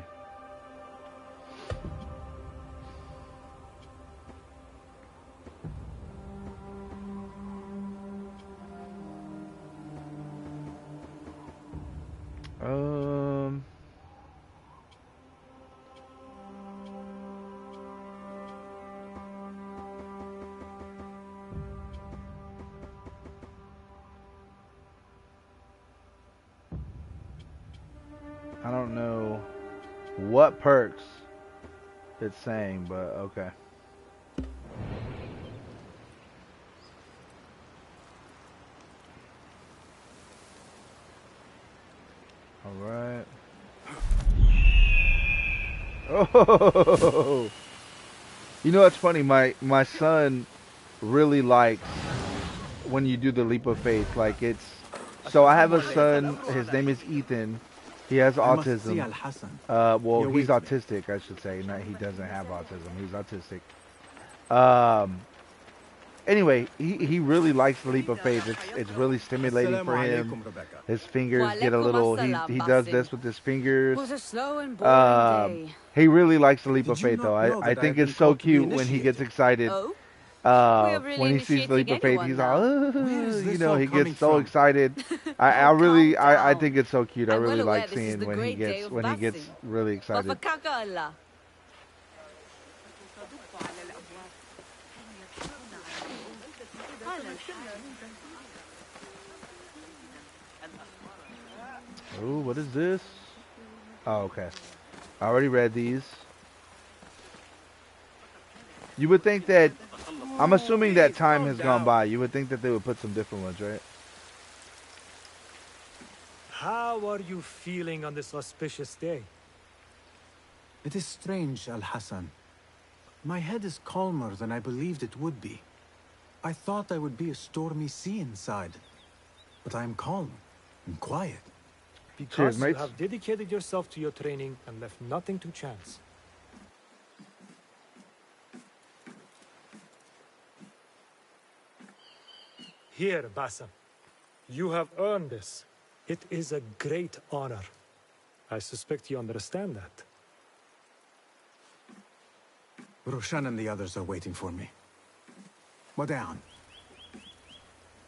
A: I don't know what perks it's saying, but okay. Alright. Oh, you know what's funny? My son really likes when you do the leap of faith. Like it's so I have a son. His name is Ethan. He has autism. Well, he's autistic, I should say. Not he doesn't have autism. He's autistic. Anyway, he really likes the leap of faith. It's really stimulating for him. His fingers get a little. He does this with his fingers. He really likes the leap of faith, though. I think it's so cute when he gets excited. When he sees the leap of faith, he's all, you know, he gets so excited. I think it's so cute. I really like seeing when he gets really excited. Ooh, what is this? Oh, okay. I already read these. You would think that, I'm assuming that time has gone by. You would think that they would put some different ones, right?
M: How are you feeling on this auspicious day?
B: It is strange, Al-Hassan. My head is calmer than I believed it would be. I thought I would be a stormy sea inside. But I am calm and quiet.
M: Because you have dedicated yourself to your training and left nothing to chance. Here, Bassam. You have earned this. It is a great honor. I suspect you understand that.
B: Roshan and the others are waiting for me. Down.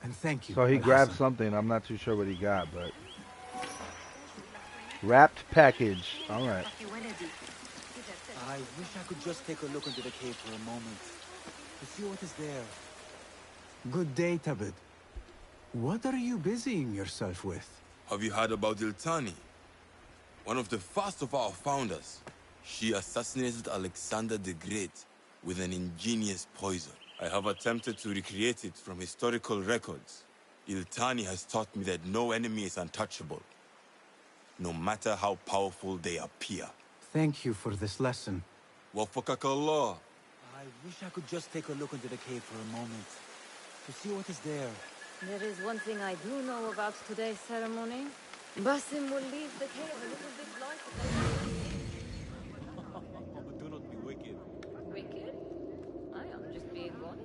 B: And thank you.
A: So he grabbed something. I'm not too sure what he got, but wrapped package. All right.
D: I wish I could just take a look into the cave for a moment to see what is there.
B: Good day, Tabid. What are you busying yourself with?
F: Have you heard about Iltani? One of the first of our founders. She assassinated Alexander the Great with an ingenious poison. I have attempted to recreate it from historical records. Iltani has taught me that no enemy is untouchable, no matter how powerful they appear.
B: Thank you for this lesson.
F: Wafakakallah.
D: I wish I could just take a look into the cave for a moment to see what is there.
L: There is one thing I do know about today's ceremony. Basim will leave the cave a little bit lighter.
D: Do not be wicked.
L: Wicked? I am just being honest.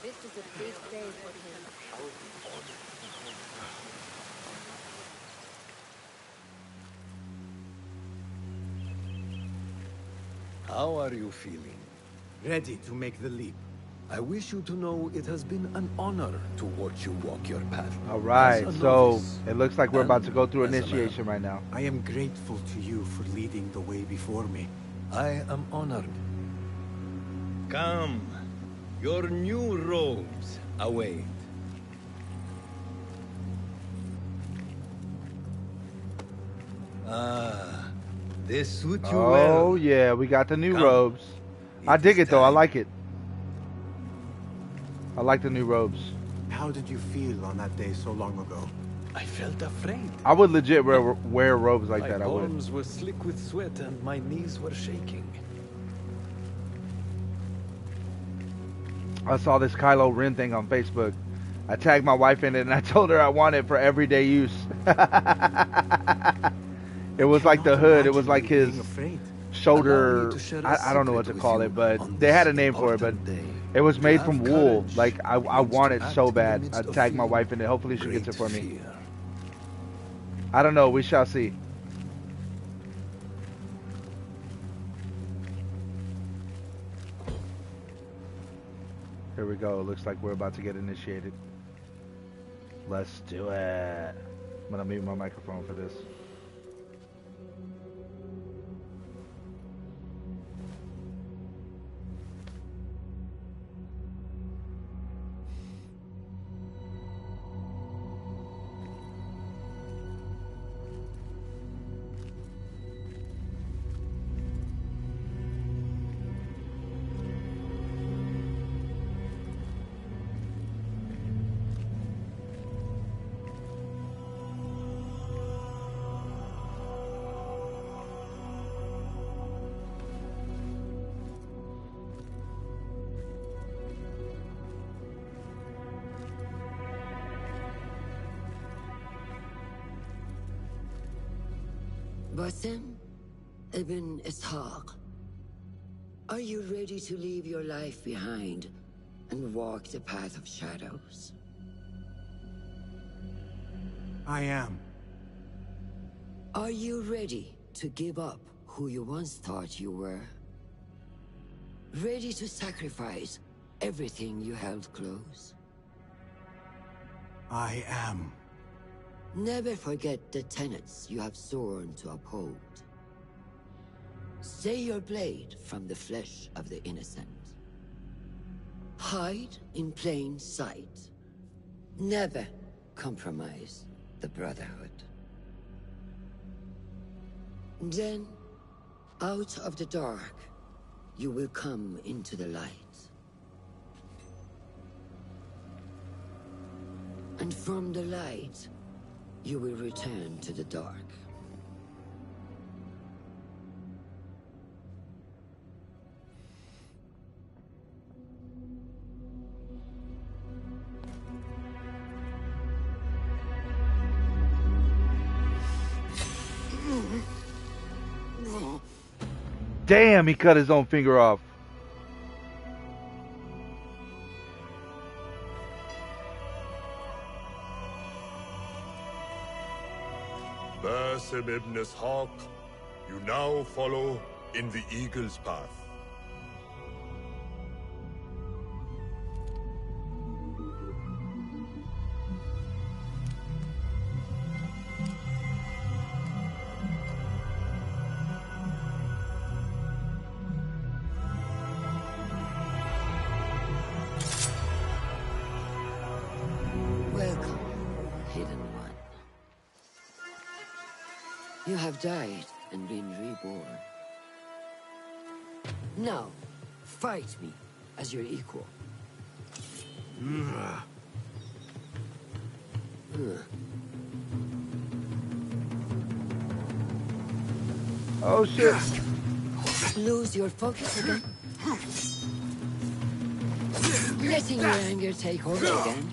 L: This is a big day for him.
G: How are you feeling?
B: Ready to make the leap.
G: I wish you to know it has been an honor to watch you walk your path.
A: All right,
G: As a
A: so
G: novice,
A: it looks like we're about to go through
G: and as a man.
A: initiation right now.
B: I am grateful to you for leading the way before me.
G: I am honored.
O: Come. Your new robes await. Ah, they suit you well.
A: Oh yeah, we got the new
O: Come.
A: robes. I dig
O: is
A: it though. I
O: time.
A: like it. I like the new robes.
B: How did you feel on that day so long ago?
G: I felt afraid.
A: I would legit wear robes like
G: My
A: that. I would.
G: palms were slick with sweat and my knees were shaking.
A: I saw this Kylo Ren thing on Facebook. I tagged my wife in it and I told her I want it for everyday use. It was like the hood. It was like his shoulder. I don't know what to call it, but they had a name for it. But it was made from wool. Like I want it so bad. I tagged my wife in it. Hopefully she gets it for me. I don't know. We shall see. Here we go. Looks like we're about to get initiated. Let's do it. I'm gonna mute my microphone for this.
C: Basim ibn Ishaq, are you ready to leave your life behind and walk the path of shadows?
B: I am.
C: Are you ready to give up who you once thought you were? Ready to sacrifice everything you held close?
B: I am.
C: Never forget the tenets you have sworn to uphold. Stay your blade from the flesh of the innocent. Hide in plain sight. Never compromise the Brotherhood. Then, out of the dark, you will come into the light. And from the light, you will return to the dark.
A: Damn, he cut his own finger off.
J: Basim ibn Ishaq, you now follow in the Eagle's path.
C: Welcome, Hidden One. You have died and been reborn. Now, fight me as your equal.
A: Oh shit.
C: Lose your focus again? Letting your anger take over again?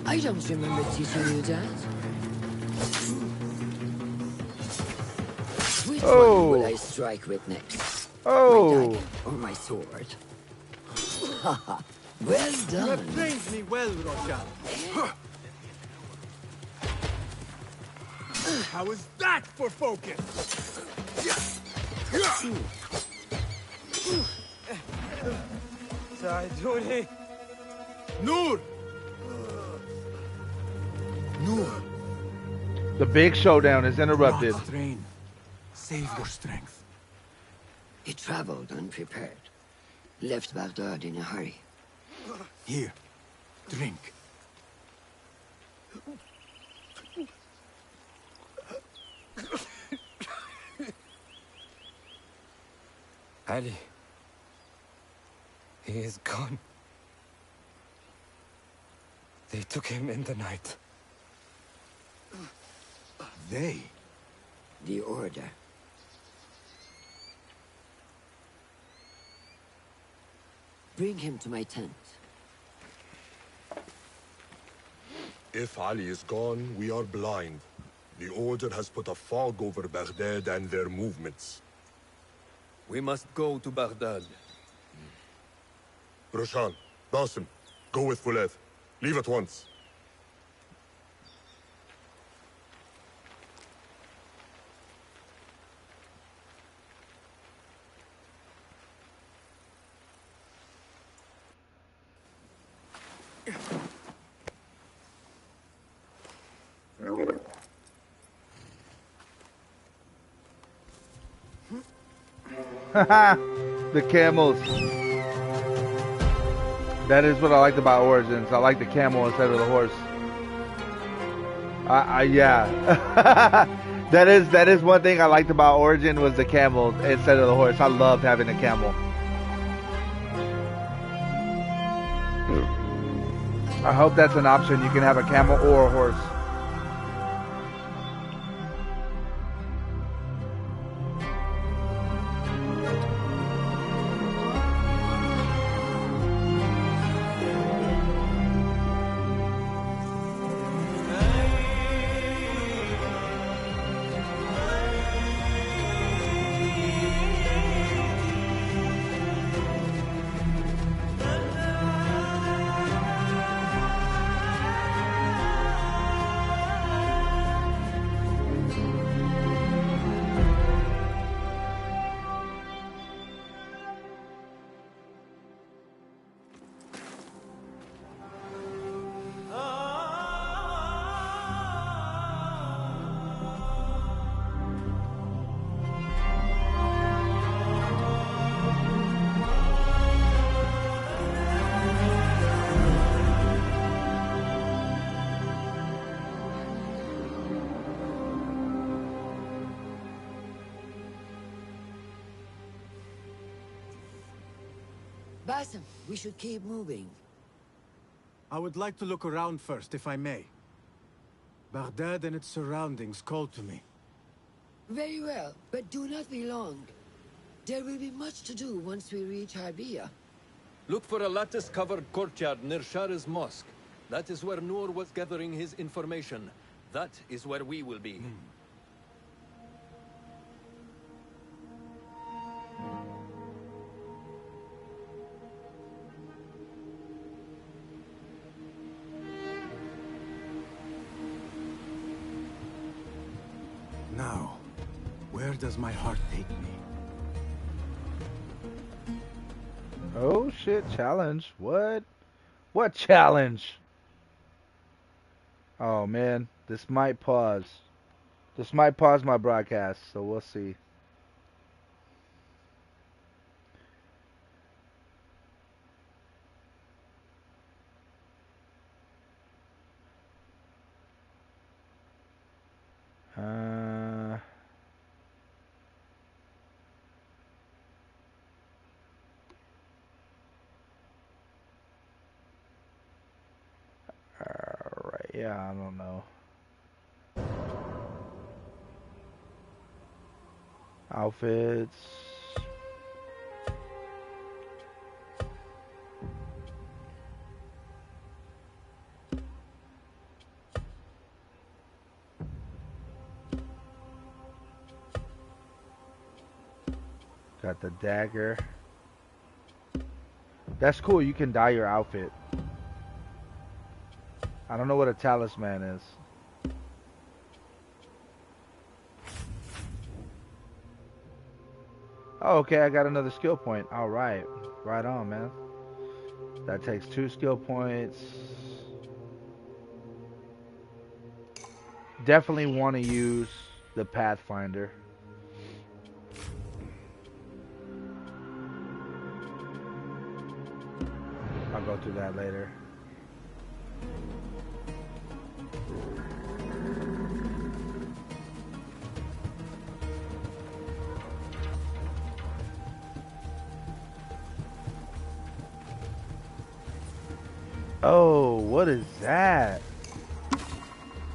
C: I don't remember teaching you that. Which one will I strike with next? My dagger or my sword? Haha, well
B: You
C: done.
B: have trained me well, Roshan. How is that for focus?
I: ساعدوني.
B: Noor! Noor!
A: The big showdown is interrupted.
B: Not strain. Save your strength.
C: He traveled unprepared. Left Baghdad in a hurry.
B: Here. Drink.
N: Ali. He is gone. They took him in the night.
B: They?
C: The Order. Bring him to my tent.
J: If Ali is gone, we are blind. The Order has put a fog over Baghdad and their movements.
O: We must go to Baghdad.
J: Roshan, Basim, go with Fulad. Leave at once.
A: The camels. That is what I liked about Origins. I like the camel instead of the horse. Yeah. that is one thing I liked about Origin was the camel instead of the horse. I loved having a camel. I hope that's an option. You can have a camel or a horse.
C: Basim, we should keep moving.
B: I would like to look around first, if I may. Baghdad and its surroundings call to me.
C: Very well, but do not be long. There will be much to do once we reach Harbiya.
O: Look for a lattice-covered courtyard near Shah's mosque. That is where Noor was gathering his information. That is where we will be.
B: Now, where does my heart take me?
A: Oh shit, challenge. What? What challenge? Oh man, this might pause. This might pause my broadcast, so we'll see. Alright, yeah, I don't know. Outfits. Got the dagger. That's cool, you can dye your outfit. I don't know what a talisman is. Oh, okay, I got another skill point. All right. Right on, man. That takes 2 skill points. Definitely want to use the Pathfinder. I'll go through that later. Oh, what is that?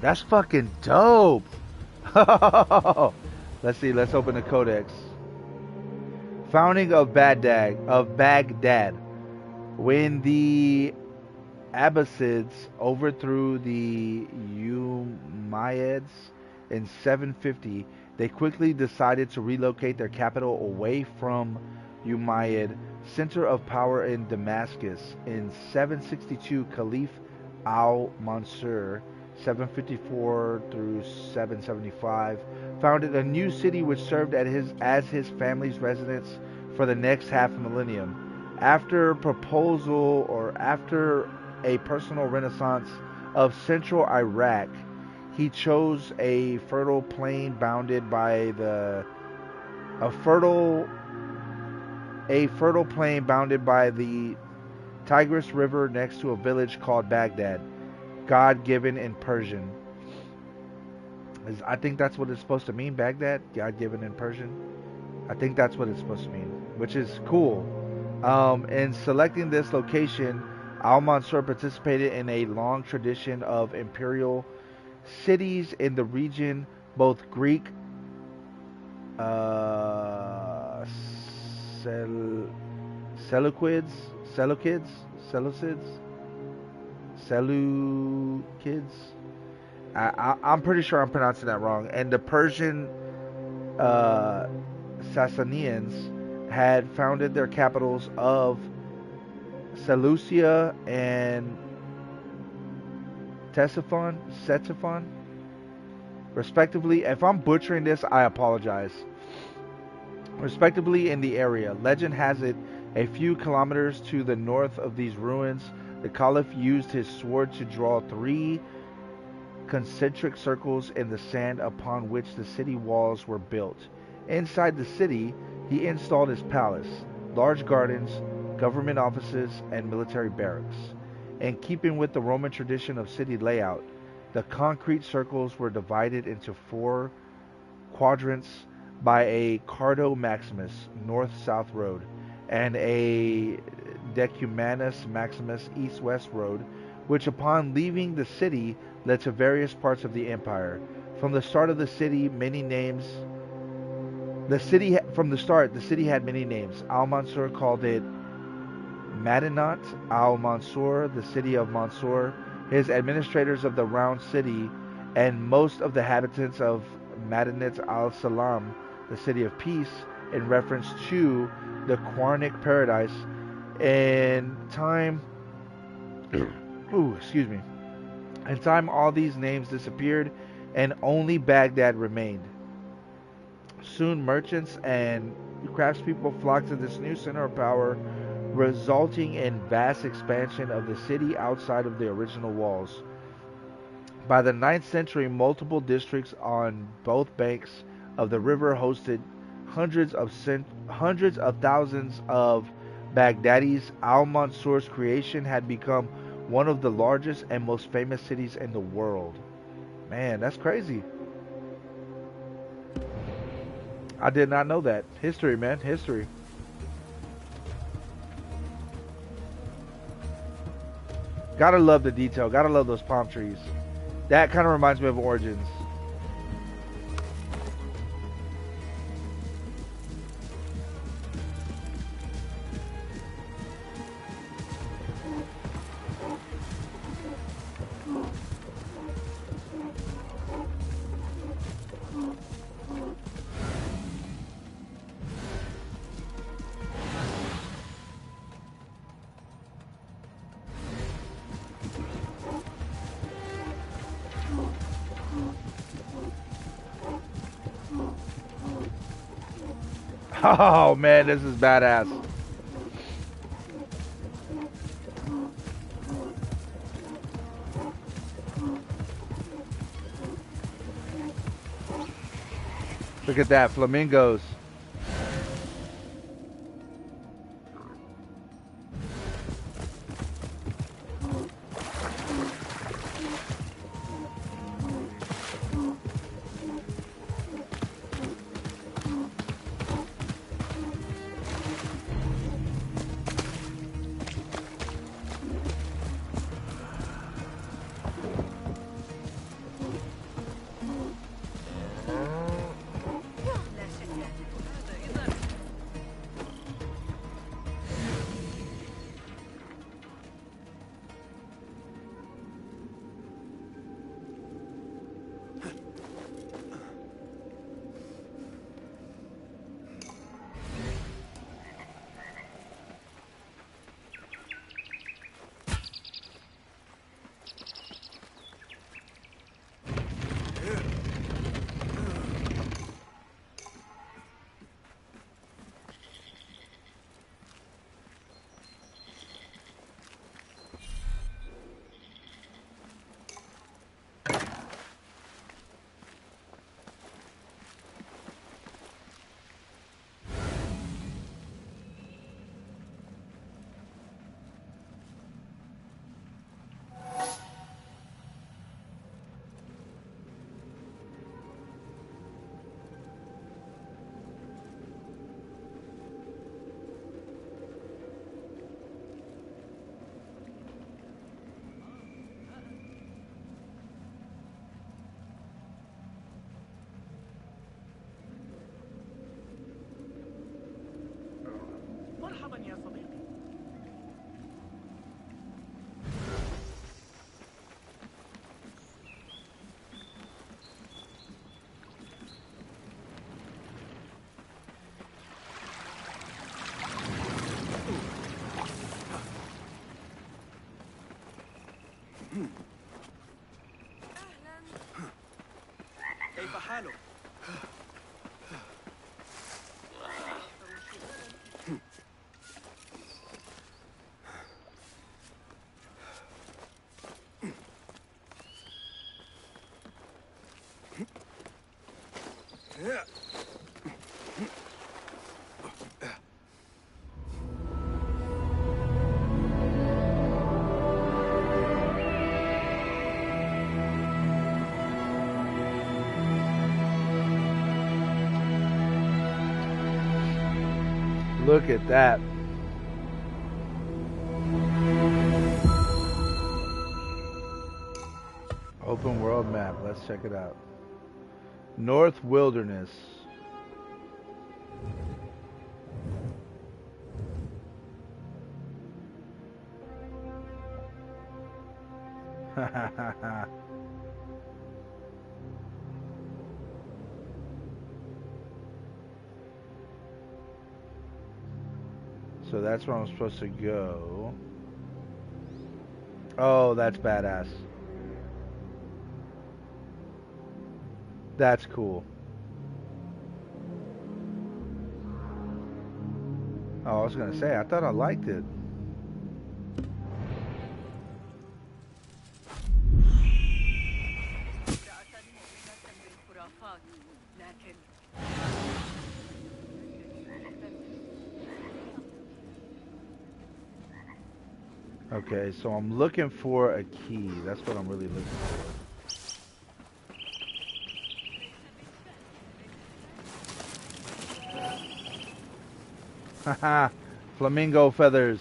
A: That's fucking dope. Let's see. Let's open the codex. Founding of Baghdad. When the Abbasids overthrew the Umayyads in 750, they quickly decided to relocate their capital away from Umayyad center of power in Damascus. In 762, Caliph al-Mansur, 754 through 775, founded a new city which served as his family's residence for the next half millennium. After a personal renaissance of central Iraq, he chose a fertile plain bounded by the Tigris River next to a village called Baghdad, God-given in Persian. I think that's what it's supposed to mean, Baghdad, God-given in Persian. I think that's what it's supposed to mean, which is cool. In selecting this location, Al-Mansur participated in a long tradition of imperial cities in the region, both Greek Seleucids. I'm pretty sure I'm pronouncing that wrong. And the Persian Sasanians had founded their capitals of Seleucia and Ctesiphon, respectively. If I'm butchering this, I apologize. Respectively in the area. Legend has it a few kilometers to the north of these ruins, the Caliph used his sword to draw 3 concentric circles in the sand upon which the city walls were built. Inside the city, he installed his palace, large gardens, government offices, and military barracks. In keeping with the Roman tradition of city layout, the concrete circles were divided into 4 quadrants by a Cardo Maximus, north-south road, and a Decumanus Maximus, east-west road, which upon leaving the city led to various parts of the empire. From the start of the city, many names. From the start, the city had many names. Al-Mansur called it Madinat al-Mansur, the city of Mansur. His administrators of the round city, and most of the inhabitants of Madinat al-Salam, the city of peace, in reference to the Quranic paradise. In time, In time, all these names disappeared, and only Baghdad remained. Soon, merchants and craftspeople flocked to this new center of power, resulting in vast expansion of the city outside of the original walls. By the 9th century, multiple districts on both banks of the river hosted hundreds of thousands of Baghdadis. Al-Mansur's creation had become one of the largest and most famous cities in the world. Man, that's crazy. I did not know that. History, man. History. Gotta love the detail. Gotta love those palm trees. That kind of reminds me of Origins. Oh man, this is badass. Look at that, flamingos.
H: مرحبا يا صديقي.
B: كيف حالك؟
A: Look at that. Open world map. Let's check it out. North Wilderness. So that's where I'm supposed to go. Oh, that's badass. That's cool. Oh, I was gonna say, I thought I liked it. Okay, so I'm looking for a key. That's what I'm really looking for. Haha, flamingo feathers.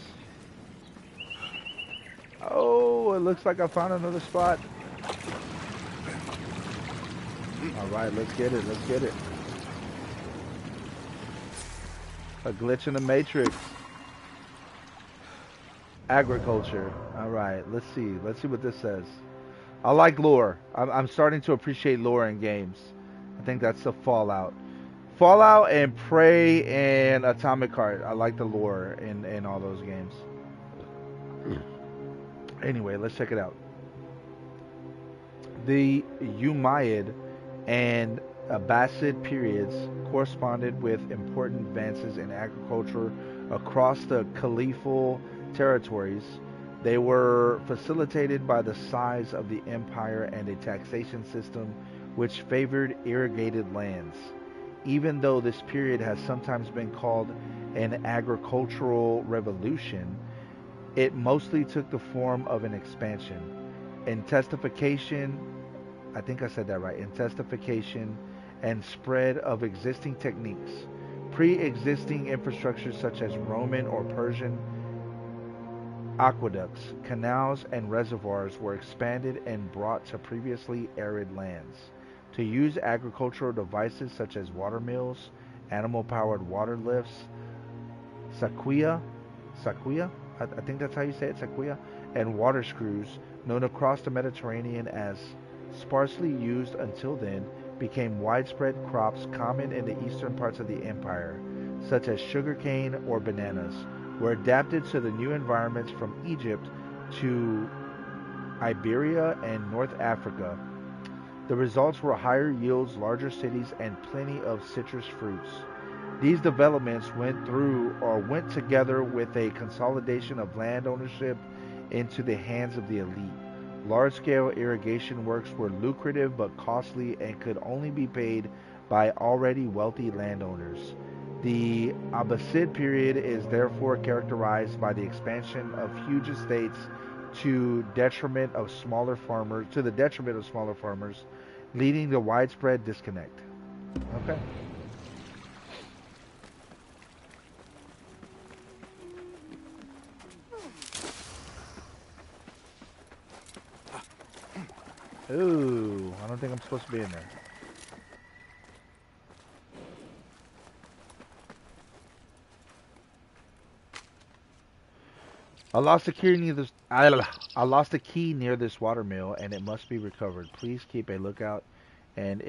A: Oh, it looks like I found another spot. All right, let's get it. Let's get it. A glitch in the matrix. Agriculture. All right, let's see. Let's see what this says. I like lore. I'm starting to appreciate lore in games. I think that's the Fallout. Fallout and Prey and Atomic Heart. I like the lore in all those games. Anyway, let's check it out. The Umayyad and Abbasid periods corresponded with important advances in agriculture across the caliphal territories. They were facilitated by the size of the empire and a taxation system which favored irrigated lands. Even though this period has sometimes been called an agricultural revolution, it mostly took the form of an expansion. Intensification, I think I said that right, intensification and spread of existing techniques. Pre-existing infrastructure such as Roman or Persian aqueducts, canals, and reservoirs were expanded and brought to previously arid lands. To use agricultural devices such as water mills, animal-powered water lifts, saquia, I think that's how you say it, saquia, and water screws, known across the Mediterranean as sparsely used until then, became widespread crops common in the eastern parts of the empire, such as sugarcane or bananas, were adapted to the new environments from Egypt to Iberia and North Africa. The results were higher yields, larger cities, and plenty of citrus fruits. These developments went together with a consolidation of land ownership into the hands of the elite. Large-scale irrigation works were lucrative but costly and could only be paid by already wealthy landowners. The Abbasid period is therefore characterized by the expansion of huge estates to the detriment of smaller farmers, leading to widespread disconnect. Okay. Ooh, I don't think I'm supposed to be in there. I lost a key near this water mill, and it must be recovered. Please keep a lookout, and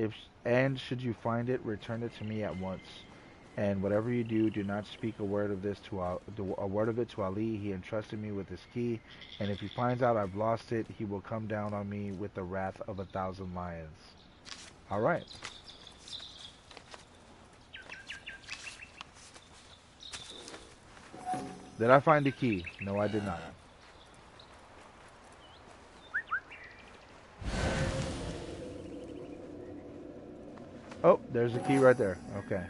A: should you find it, return it to me at once. And whatever you do, do not speak a word of it to Ali. He entrusted me with this key, and if he finds out I've lost it, he will come down on me with the wrath of 1,000 lions. All right. Did I find the key? No, I did not. Oh, there's the key right there. Okay.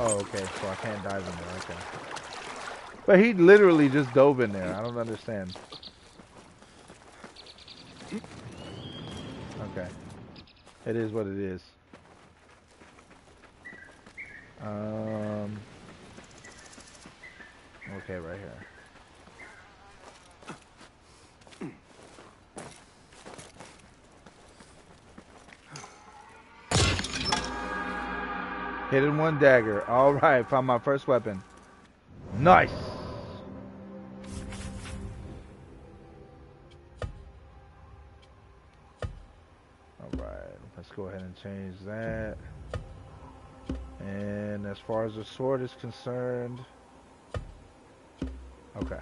A: Oh, okay, so I can't dive in there, okay. But he literally just dove in there. I don't understand. Okay. It is what it is. Okay, right here. Hidden one dagger. Alright, found my first weapon. Nice! Alright, let's go ahead and change that. And as far as the sword is concerned... Okay.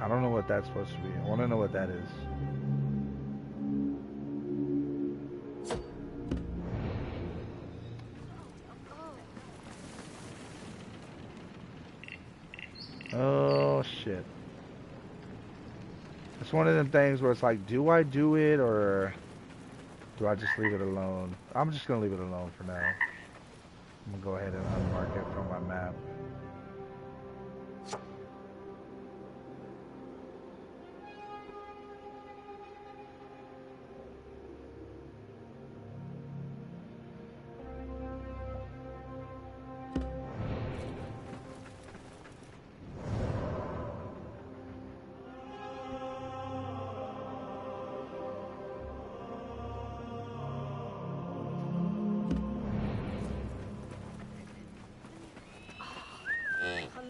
A: I don't know what that's supposed to be. I want to know what that is. Oh, shit. It's one of them things where it's like, do I do it or do I just leave it alone? I'm just going to leave it alone for now. I'm going to go ahead and unmark it from my map.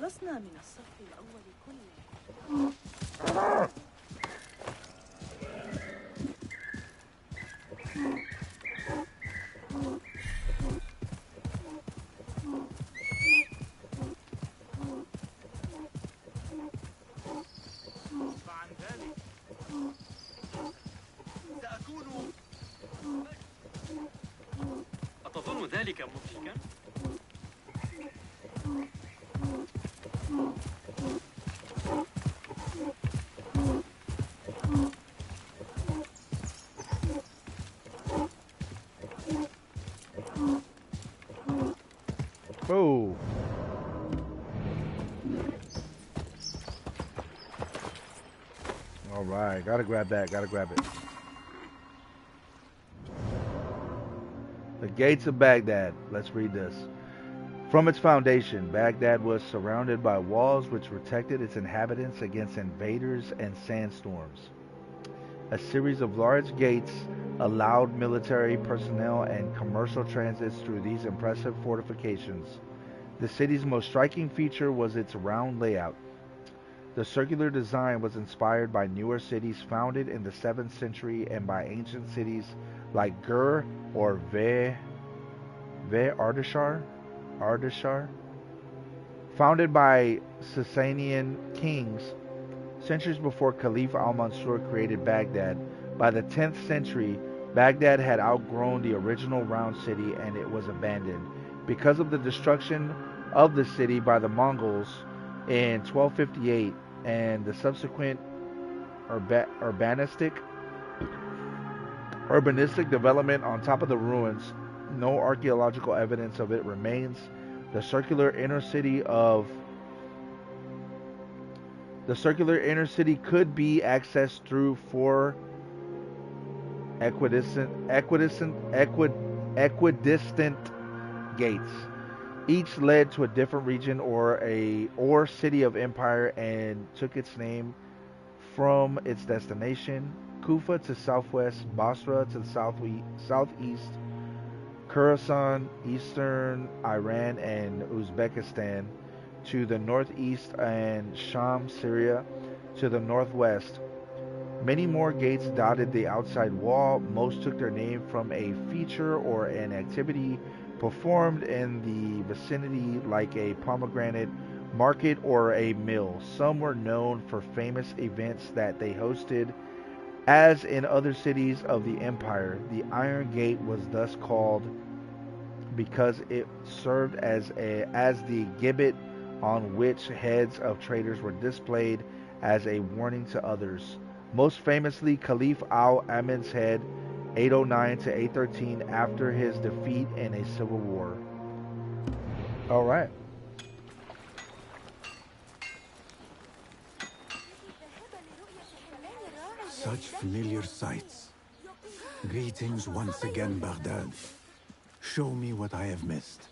P: خلصنا من الصف الأول كله.
E: فعن ذلك سأكون. أتظن ذلك مضحكا؟
A: Oh. All right, gotta grab that, gotta grab it. The gates of Baghdad. Let's read this. From its foundation, Baghdad was surrounded by walls which protected its inhabitants against invaders and sandstorms. A series of large gates allowed military personnel and commercial transits through these impressive fortifications. The city's most striking feature was its round layout. The circular design was inspired by newer cities founded in the 7th century and by ancient cities like Gur or Ve Ardashar, founded by Sasanian kings centuries before Caliph al-Mansur created Baghdad. By the 10th century, Baghdad had outgrown the original round city and it was abandoned. Because of the destruction of the city by the Mongols in 1258 and the subsequent urbanistic development on top of the ruins, no archaeological evidence of it remains. The circular inner city could be accessed through 4 equidistant gates. Each led to a different region or city of empire and took its name from its destination. Kufa to southwest, Basra to the southeast, Khorasan, eastern Iran and Uzbekistan to the northeast, and Sham, Syria to the northwest. Many more gates dotted the outside wall. Most took their name from a feature or an activity performed in the vicinity, like a pomegranate market or a mill. Some were known for famous events that they hosted. As in other cities of the empire, the Iron Gate was thus called because it served as the gibbet on which heads of traitors were displayed as a warning to others. Most famously, Caliph al-Amin's head, 809 to 813, after his defeat in a civil war. All right.
B: Such familiar sights. Greetings once again, Baghdad. Show me what I have missed.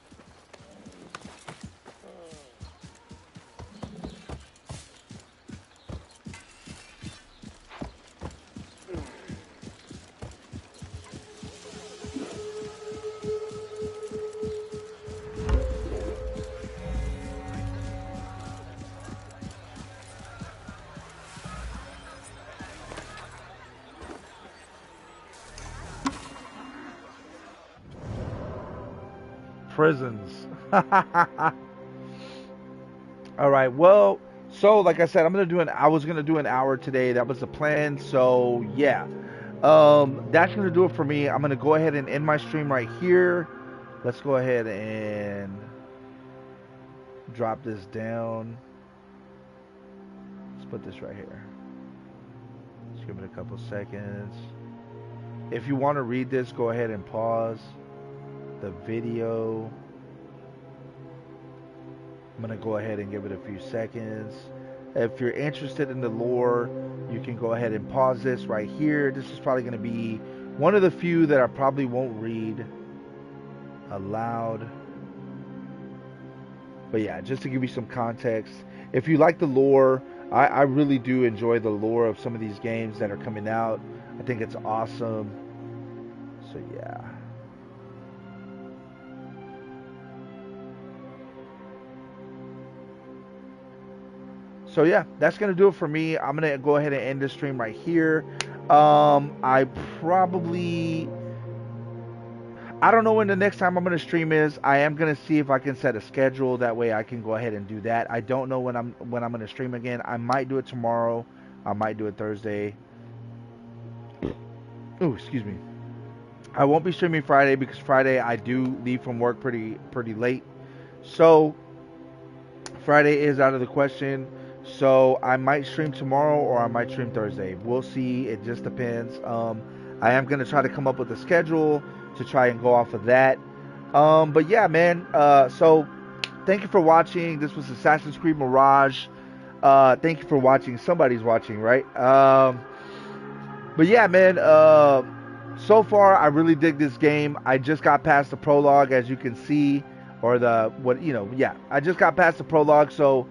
A: Prisons. All right. Well, so like I said, I was gonna do an hour today. That was the plan. So yeah, that's gonna do it for me. I'm gonna go ahead and end my stream right here. Let's go ahead and drop this down. Let's put this right here. Let's give it a couple seconds. If you want to read this, go ahead and pause the video. I'm going to go ahead and give it a few seconds. If you're interested in the lore, you can go ahead and pause this right here. This is probably going to be one of the few that I probably won't read aloud. But yeah, just to give you some context, if you like the lore, I really do enjoy the lore of some of these games that are coming out. I think it's awesome. So yeah. So yeah, that's gonna do it for me. I'm gonna go ahead and end the stream right here. I probably, I don't know when the next time I'm gonna stream is. I am gonna see if I can set a schedule. That way I can go ahead and do that. I don't know when I'm gonna stream again. I might do it tomorrow. I might do it Thursday. Oh, excuse me. I won't be streaming Friday because Friday I do leave from work pretty late. So Friday is out of the question. So I might stream tomorrow or I might stream Thursday. We'll see. It just depends. I am gonna try to come up with a schedule to try and go off of that. But yeah, man. So thank you for watching. This was Assassin's Creed Mirage. Thank you for watching. Somebody's watching, right? But yeah, man. So far, I really dig this game. I just got past the prologue, as you can see, or I just got past the prologue. So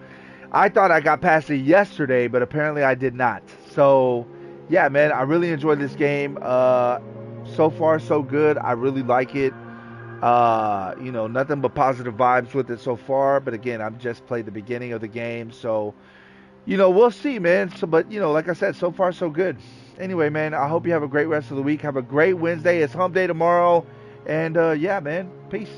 A: I thought I got past it yesterday, but apparently I did not. So yeah, man, I really enjoyed this game. So far, so good. I really like it. Nothing but positive vibes with it so far. But again, I've just played the beginning of the game, so we'll see, man. So, but like I said, so far so good. Anyway, man, I hope you have a great rest of the week. Have a great Wednesday. It's hump day tomorrow. And yeah, man, peace.